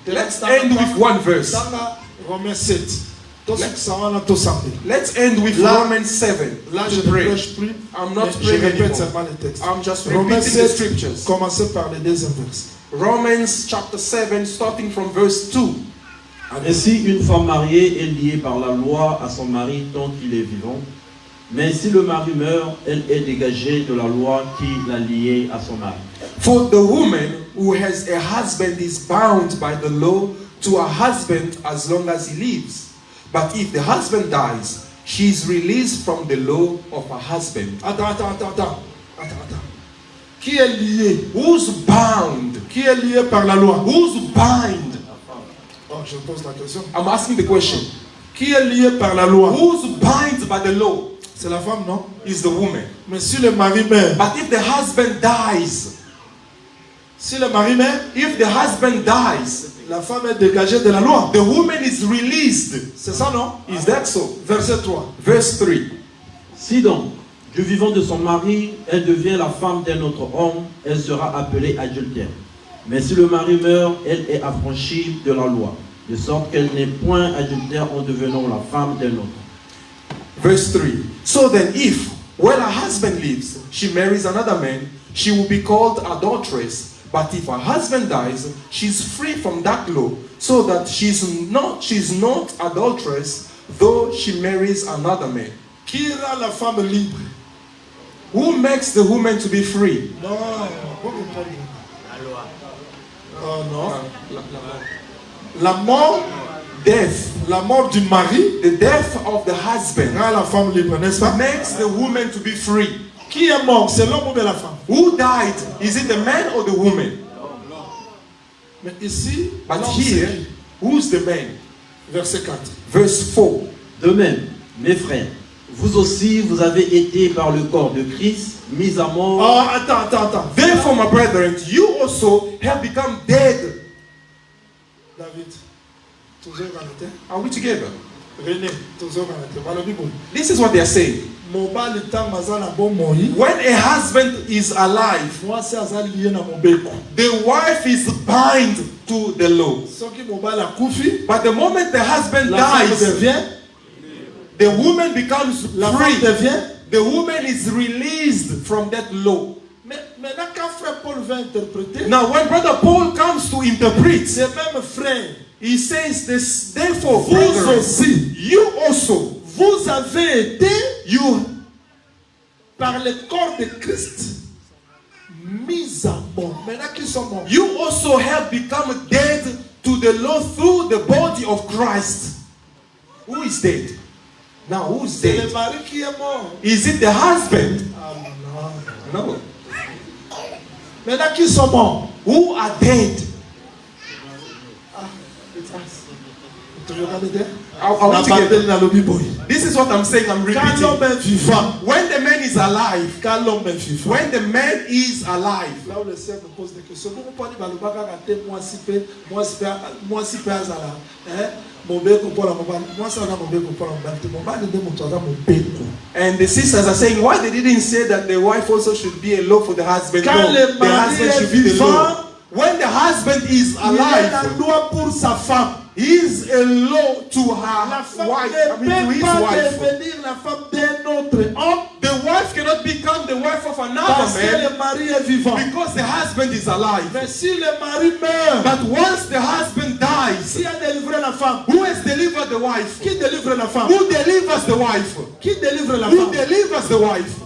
Let's end with one verse. Let's end with Romans 7. Là, je To ne pray. prêche plus. I'm not Je praying répète anymore. seulement les textes. I'm just Romains repeating the 7, scriptures. commencez par le deuxième verset. Romans chapter 7, starting from verse 2. Ainsi, une femme mariée est liée par la loi à son mari tant qu'il est vivant. Mais si le mari meurt, elle est dégagée de la loi qui l'a liée à son mari. For the woman who has a husband is bound by the law to her husband as long as he lives. But if the husband dies, she is released from the law of her husband. Attends. Qui est lié? Who's bound? Qui est lié par la loi? Who's bind? Oh, je pose la question. I'm asking the question. Qui est lié par la loi? Who's bind by the law? C'est la femme, non? Is the woman. Mais si le mari meurt, But if the husband dies, si le mari meurt, if the husband dies, la femme est dégagée de la loi. the woman is released. C'est ça, non? Is that so? Verset 3. Verse 3. Si donc, du vivant de son mari, elle devient la femme d'un autre homme, elle sera appelée adultère. Mais si le mari meurt, elle est affranchie de la loi, de sorte qu'elle n'est point adultère en devenant la femme d'un autre. Verse 3. So then if, while her husband lives, she marries another man, she will be called adulteress. But if her husband dies, she's free from that law, so that she's not adulteress, though she marries another man. Qui rend la femme libre? Who makes the woman to be free? Non, pourquoi pas la loi. Oh non. La mort, Death, la mort du mari the death of the husband, rend la femme libre, n'est-ce pas? makes the woman to be free. Qui est mort? C'est l'homme ou bien la femme? Who died? Is it the man or the woman? Mais ici, But l'homme, here, c'est qui? who's the man? Verset 4. Verse 4. De même, mes frères, vous aussi, vous avez été par le corps de Christ mis à mort. Oh, attends. Therefore, my brethren, you also have become dead. David, toujours en été. Are we together? René, toujours en été. Voilà, Bible. This is what they are saying. Mon bal est en mazala bon moi. When a husband is alive, Moi, c'est azal lié na mon beko. the wife is bind to the law. Sauf que mon bal a koufi, But the moment the husband la femme dies, devient, the woman becomes la femme free. devient. The woman is released from that law. Mais maintenant, quand frère Paul va interpréter, Now, when Brother Paul comes to interpret, ces mêmes frères, he says this, therefore, vous brethren, aussi, you also, vous avez été you par le corps de Christ mis à mort. Maintenant qu'ils sont morts, You also have become dead to the law through the body of Christ. Who is dead? Now, who's C'est le dead? mari qui est mort. Is it the husband? Ah non. No. Maintenant, qui sont morts? Who are dead? Tu regardes bien? I want to get dans le Bible. This is what I'm saying. I'm Quand l'homme repeating. est vivant, When the man is alive, quand l'homme est vivant, when the man is alive, là où le Seigneur me pose des questions, nous pouvons dire que moi si peu azala, mon bec pour la moi ça na mon bec pour la mon ba de mon toza mon bec. and the sisters are saying, why they didn't say that the wife also should be a law for the husband? Quand No, le the mari husband est should be the vivant, law. When the husband is Il est la alive, loi pour sa femme. he is a law to La her femme wife, ne to peut his pas wife. devenir la femme d'un autre homme The wife cannot become the wife of another parce que man le mari est vivant. because the husband is alive. Mais si le mari meurt, But once the husband dies, qui a délivré la femme? who has delivered the wife? Qui délivre la femme? Who delivers the wife? Qui délivre la Who femme? delivers the wife?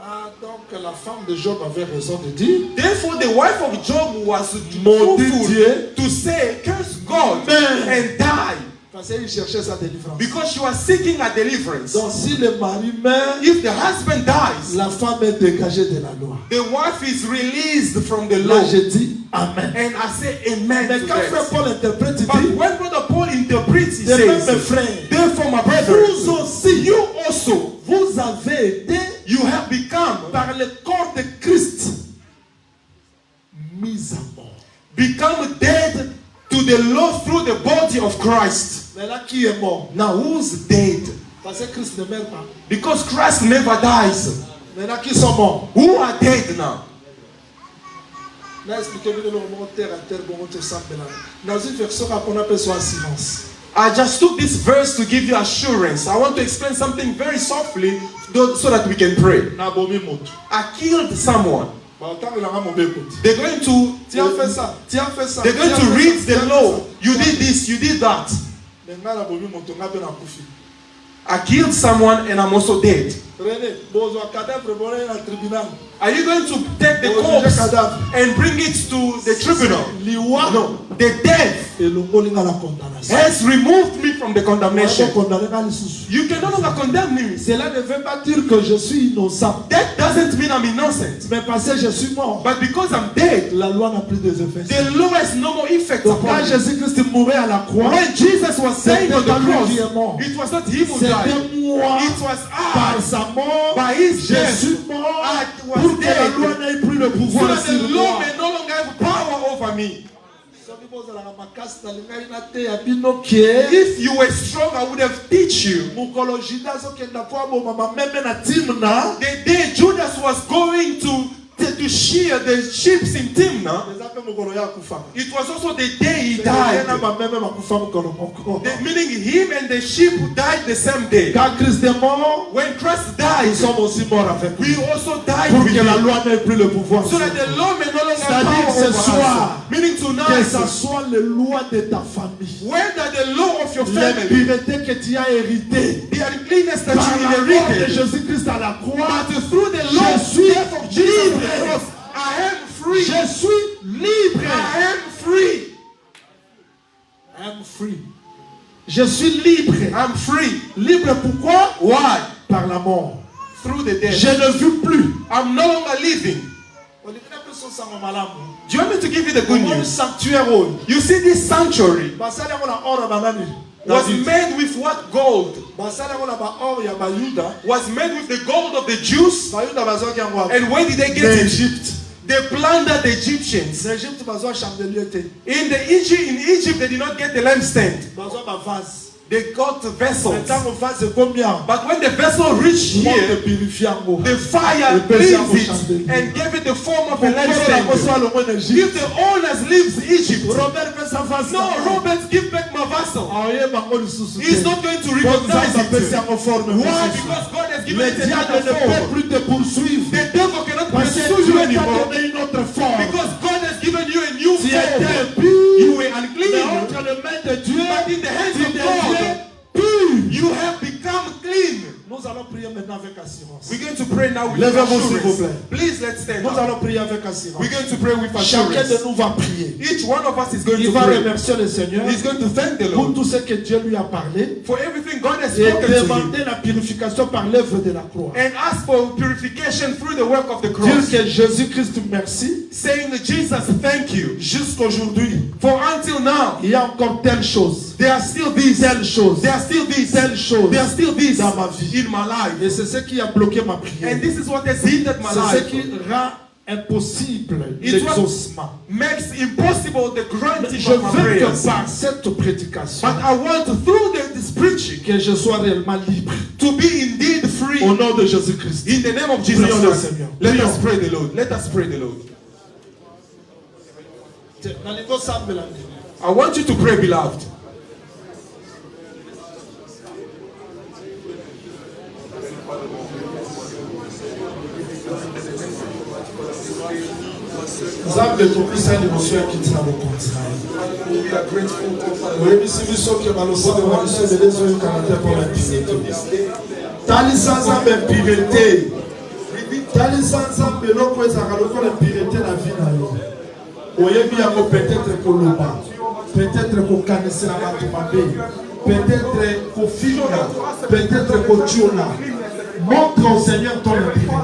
Ah, donc la femme de Job avait raison de dire Therefore, the wife of Job was Maudit truthful Dieu. to say, curse God Amen. and die, parce qu'il cherchait sa délivrance. because she was seeking a deliverance. Donc si le mari meurt, If the husband dies, la femme est dégagée de la loi. the wife is released from the Là, law. je dis Amen. And I say amen Mais to quand Frère that. Paul interprète, il But dit when Brother Paul interprets, he de même, mes says, frères, therefore, my vous brethren, aussi, you also, vous avez été you have become, par le corps de Christ mis à mort. become dead to the law through the body of Christ. Mais là, qui est mort? Now, who's dead? Parce que Christ ne meurt pas. Because Christ never dies. Maintenant, qui sont morts? Who are dead now? Là, expliquez-moi le moment terre à terre, bon, tout ça, dans une version qu'on appelle soit silence. I just took this verse to give you assurance. I want to explain something very softly so that we can pray. Na bomi moto. I killed someone. Bah, autant que la maman m'écoute. They're going to, Tiens, fais ça. Tiens, fais ça. they're going Tiens, to fais read ça. the Tiens, law. fais ça. You did this, you did that. Maintenant, la bomi moto, on a bien accouché. I killed someone and I'm also dead. René, bon, un cadavre, bon, un tribunal. Are you going to take the Oh, corpse cadavre. and bring it to the tribunal? Liwa. No. The death Et le molinga la condamnation. has removed me from the condemnation. Condamné dans les sous. You can no longer condemn me. Cela ne veut pas dire que je suis innocent. That doesn't mean I'm innocent. Mais parce que je suis mort, But because I'm dead, la loi n'a plus des effets. the law has no more effect Donc upon quand me. Jésus-Christ mourait à la croix, When Jesus was saying on the C'était lui qui est cross, mort. it was not him who c'était died. moi. It was Par I. sa mort, By his je death, suis mort I was pour que la dead. loi n'ait plus le So pouvoir that sur the law moi. may no longer have power over me. If you were strong, I would have teach you. The day Judas was going to shear the sheep in Timnah, it was also the day he died. Meaning him and the sheep died the same day. Quand Christ est mort, When Christ nous died, sommes aussi morts avec lui. we also died Pour with que la him. loi n'ait plus le pouvoir So sur that nous. the law may no longer have C'est-à-dire power ce over soir, us. Meaning Que tonight, ce soit les lois de ta famille, whether the law of your family, l'impureté que tu as héritée, the uncleanness that par you la mort de inherited, Jésus-Christ à la croix, but through the law je suis of Jesus on the libre. cross, I am free. Je suis libre. I am free. I am free. Je suis libre. I'm free. Libre pourquoi? Why? Par la mort. Through the death. Je ne vis plus. I'm no longer living. Do you want me to give you the good news? Sanctuaire. You see, this sanctuary was Was made with what gold? Was made with the gold of the Jews. And where did they get it? Egypte. They plundered the Egyptians. In Egypt, they did not get the lampstand. They got the vessels. But when the vessel reached here, the fire cleansed it and gave it the form of a lampstand. If the owners leaves Egypt, no, Robert, give back my vessel. He's not going to recognize it. Why? Because God has given it another form. The devil cannot pursue you anymore. Because God has given you a new form. You were unclean. But in the hands of God, you have become clean. Nous allons prier maintenant avec assurance. We're going to pray now with Levez-vous, s'il vous assurance. plaît. Please let's stand Nous up. allons prier avec assurance. We're going to pray with Chacun de assurance. nous va prier. Each one of us is going Il to va pray. remercier le Seigneur He's going to thank the pour Lord tout ce que Dieu lui a parlé for everything God has et spoken to him. demander la purification par l'œuvre de la croix. And ask for purification through the work of the Dire cross. que Jésus-Christ merci. Saying that Jesus, thank you. Jusqu'aujourd'hui, For until now, il y a encore telle chose, there are still these, telle chose, there are still these, telle chose there are still these dans ma vie. in my life. Et c'est ce qui a bloqué ma prière. And this is what has hindered my C'est ce life. qui rend impossible It's what l'exaucement. makes impossible the granting Je of my veux prayers. que par cette prédication, But I want through this preaching que je sois réellement libre. to be indeed free. Au nom de Jésus-Christ. In the name of Jesus Prions le Christ. Seigneur. Let Prions. us pray the Lord. Let us pray the Lord. I want you to pray, beloved. Nzambe tokisa liboso ya kiti na bokonzi na ye. We are grateful oyebisi biso ke balosaka na biso ebele ezoyokana te mpo na mpimete. Talisa Nzambe mpimete. Talisa Nzambe eloko ezalaka lokola mpimete na vi na yo. Oyebi yango peut-être koloba, peut-être kokanisela bato mabe, peut-être kofinga, peut-être kotiona. Montre au Seigneur ton impunité.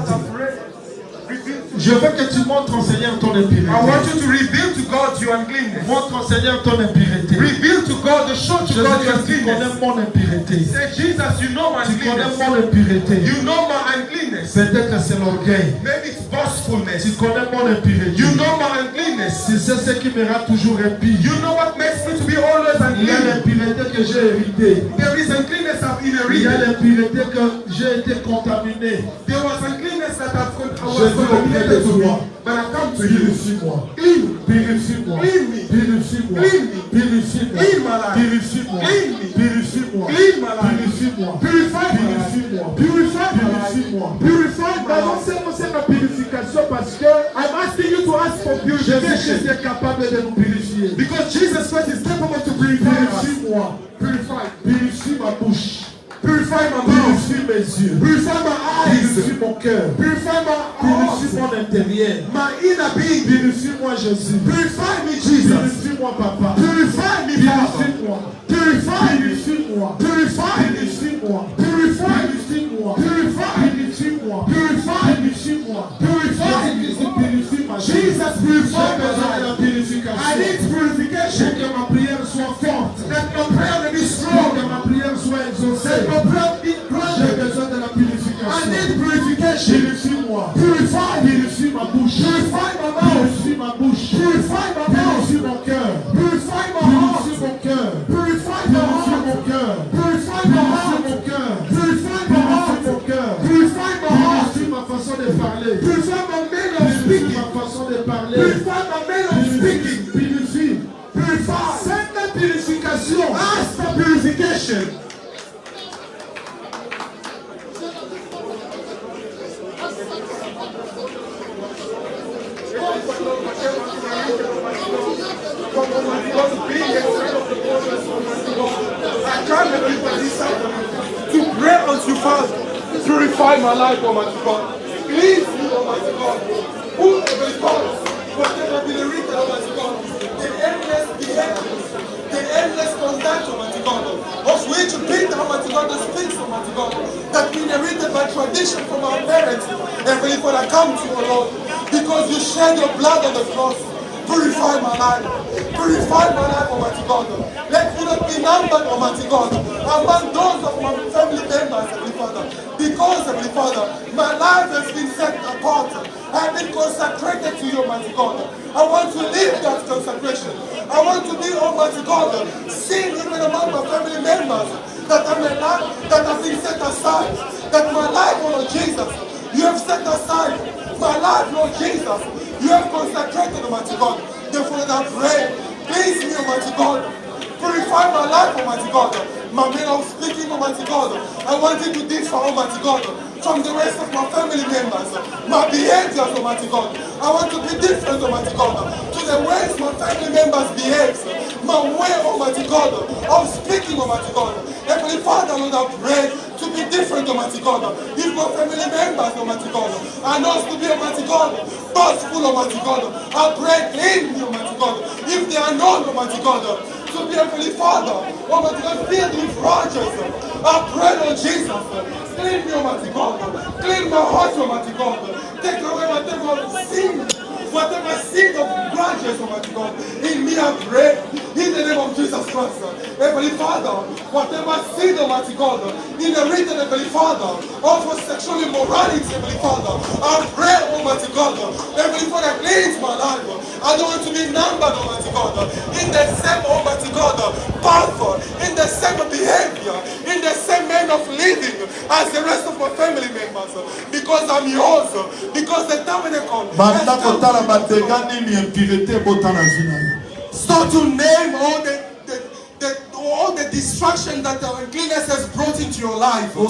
Je veux que tu montres au Seigneur ton impunité. I want you to reveal to God your uncleanness. Montre au Seigneur ton impunité. Reveal to God, show to Je God your veux que tu connais uncleanness. mon impunité. Say, Jesus, you know my Tu connais uncleanness. mon impunité. You know my uncleanness. Peut-être c'est l'orgueil. Maybe it's boastfulness. Tu connais mon impunité. You know my uncleanness. Si c'est ce qui me rend toujours impie. You know what makes me to be always Il y a unclean. l'impunité que j'ai héritée. There is uncleanness I've Il y a inherited. l'impunité que j'ai été contaminé. There was uncleanness that I was Jésus contaminated de to me. toi. But I come to you. Purifie-moi. Clean me. Purifie-moi. Clean me. Purifie-moi. Clean me. Purifie-moi. Clean my life. Purifie-moi. Clean me. Purifie-moi. Clean my life. Purifie-moi. Purify my life. Purifie-moi. Purify my life. Purifie-moi. Purify my D'abord, life. c'est ma purification parce que I'm asking you to ask for Jésus purification. est capable de nous purifier. Because Jesus Christ is capable to purify us. Purifie-moi. Purify. Purifie ma bouche. Purify my mouth. Purifie mes yeux. Purify my eyes. Purifie mon cœur. Purify my Purifie heart. mon intérieur. My inner being. Purifie-moi Jésus. Purify me, Jesus. Purifie-moi Papa. Purify me, Father. Purifie-moi. Purify me. Purifie-moi. Purify me. Purifie-moi. Purify me. Purifie-moi. Purify me. Purifie-moi. Purify me. Purifie-moi. Purify me. Jésus, purifie ma vie. Jesus, purify J'ai my besoin de la life. purification. I need purification. Que ma prière soit forte. That my prayer may be Que strong. ma prière soit exaucée. That my prayer be J'ai granted. besoin de la I purification. need purification. Purifie-moi. Purify me. Purifie ma bouche. Purify my mouth. Purifie ma bouche. Purify my mouth. Purifie mon cœur. Purify my heart. Purifie mon cœur. Purify my Purifie heart. mon cœur. Purify my Purifie heart. mon cœur. Purify my heart. Purifie mon cœur. Purify my heart. Purifie ma façon de parler. Purify my manner of Purifie speaking. ma façon de parler. Purify my manner of speaking. Purifie. Purify. Send la purification. Ask for purification. I come and be to pray unto Father. Purify my life, Almighty God. Cleanse me, Almighty God. Whoever is called, whatever be the written, Almighty God. The endless behavior, the endless conduct, Almighty God, of which Peter, Almighty God, speaks, Almighty God, that we inherited by tradition from our parents. Heavenly Father, come to you, O Lord, because you shed your blood on the cross. Purify my life. Purify my life, Almighty God. Let me not be numbered, Almighty God, among those of my family members, Heavenly Father. Because, Heavenly Father, my life has been set apart. I have been consecrated to you, Almighty God. I want to live that consecration. I want to be, Almighty God, seen even among my family members that I'm a life that has been set aside. That my life, Lord Jesus, you have set aside. My life, Lord Jesus, you have consecrated, Almighty God. Therefore, I pray, please me, Almighty God. Purify my life, Almighty God. My manner of speaking, Almighty God. I want it to differ, Almighty God, from the rest of my family members. My behaviors, Almighty God. I want to be different, Almighty God, to the ways my family members behave. My way, Almighty God, of speaking, Almighty God. Heavenly Father, Lord, I pray to be different, Almighty God. If my family members, Almighty God, are not to be, Almighty God, boastful, Almighty God, I pray clean me, Almighty God. If they are not, Almighty God, to be Heavenly Father, Almighty God, filled with grudges, I pray, Lord Jesus, clean me, Almighty God. Clean my heart, Almighty God. Take away whatever sin. Whatever seed of grudges, Almighty God, in me I pray, in the name of Jesus Christ, Heavenly Father, whatever seed, Almighty God, in the written, Heavenly Father, of sexual immorality, Heavenly Father, I pray, Almighty God, Heavenly Father, cleanse my life. I don't want to be numbered, Almighty God, in the same, Almighty God, path, in the same behavior, in the same manner of living as the rest of my family members, because I'm yours, because the tabernacle has start to name all the destruction that the uncleanness has brought into your life. You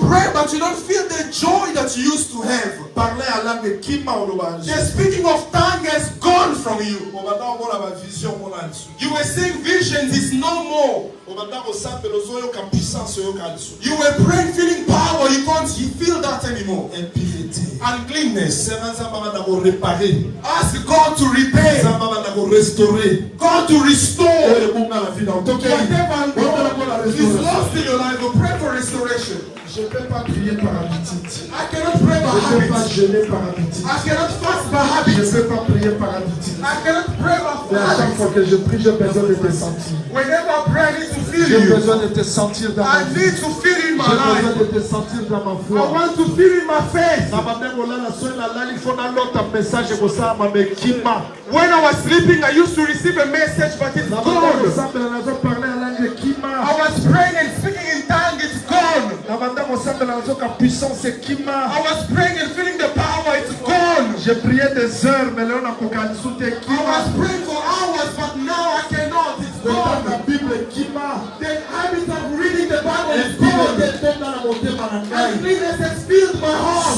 pray, but you don't feel the joy that you used to have. The speaking of tongue has gone from you. You were seeing visions, is no more. You were praying, feeling power, you can't feel that anymore. Uncleanness. Ask God to repair, God to restore whatever is lost in your life. You pray for restoration. Je ne peux pas prier par habitude. I cannot pray by habit. Je ne peux pas jeûner par habitude. I cannot fast by habit. Je ne peux pas prier par habitude. I cannot pray by habit. À chaque fois que je prie, j'ai besoin de te sentir. Whenever I pray, I need to feel you. J'ai besoin de te sentir dans ma vie. I need to feel in my life. J'ai besoin de te sentir dans ma foi. I want to feel in my face. When I was sleeping, I used to receive a message, but it's gone. I was praying and speaking in tongues, it's gone. I was praying and feeling the power, it's gone. I was praying for hours, but now I cannot, it's gone. The habit of reading the Bible is gone. Uncleanness has filled my heart.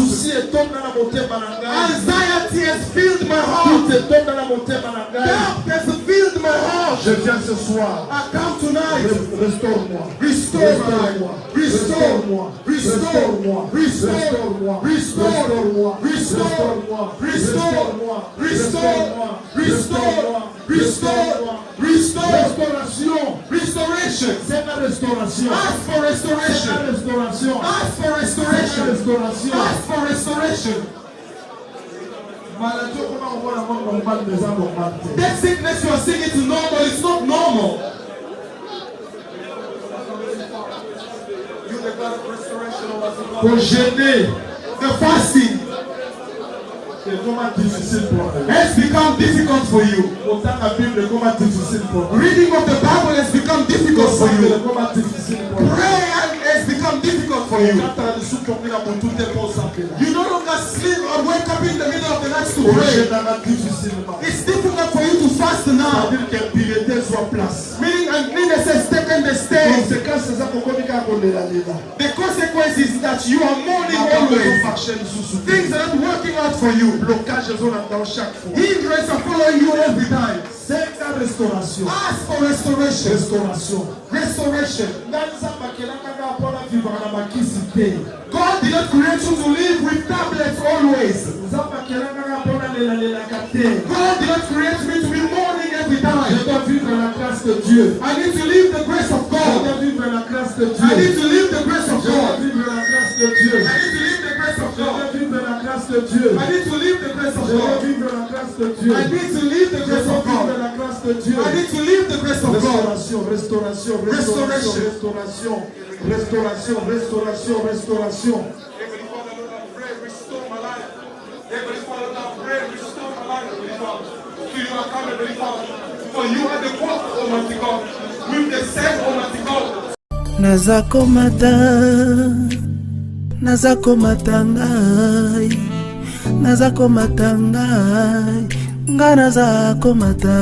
Anxiety has filled my heart. Doubt has filled my heart. Je viens ce soir. I come tonight. Restaure-moi. Restore-moi. Restore-moi. Restore-moi. Restore-moi. Restore-moi. Restore-moi. Restore-moi. Restore-moi. Restore-moi. Restore-moi. Restauration. Restoration. C'est la restauration. Ask for restoration. Restauration. Ask for restoration. Restauration. Ask for restoration. That sickness you are saying it's normal, it's not normal. You declare restoration over jeûner. The fasting has become difficult for you. Reading of the Bible has become difficult for you. Prayer has become difficult for you. You no longer sleep or wake up in the middle of the night to pray. It's difficult for you to fast now. Meaning uncleanness has taken the stage. The consequence is that you are mourning always. Things are not working out for you. Hindrance are following you every time. Restauration. Ask for restoration. Restauration. Restoration. God did not create you to live with tablets always. God did not create me to be mourning every time. I need to live the grace of God. I need to live the grace of God. I need to live the grace of God. I need to live the grace of God. I need to live the grace of God. I need to live the grace of God. Restauration, restauration, restauration, restauration, restauration, restauration. Heavenly Father, Lord, I pray, restore my life. Heavenly Father, Lord, I pray, restore my life, Heavenly Father. To you I come, Heavenly Father. For you are the God, Almighty God. With the same Almighty God. Nazakomata ngai nga nazakomata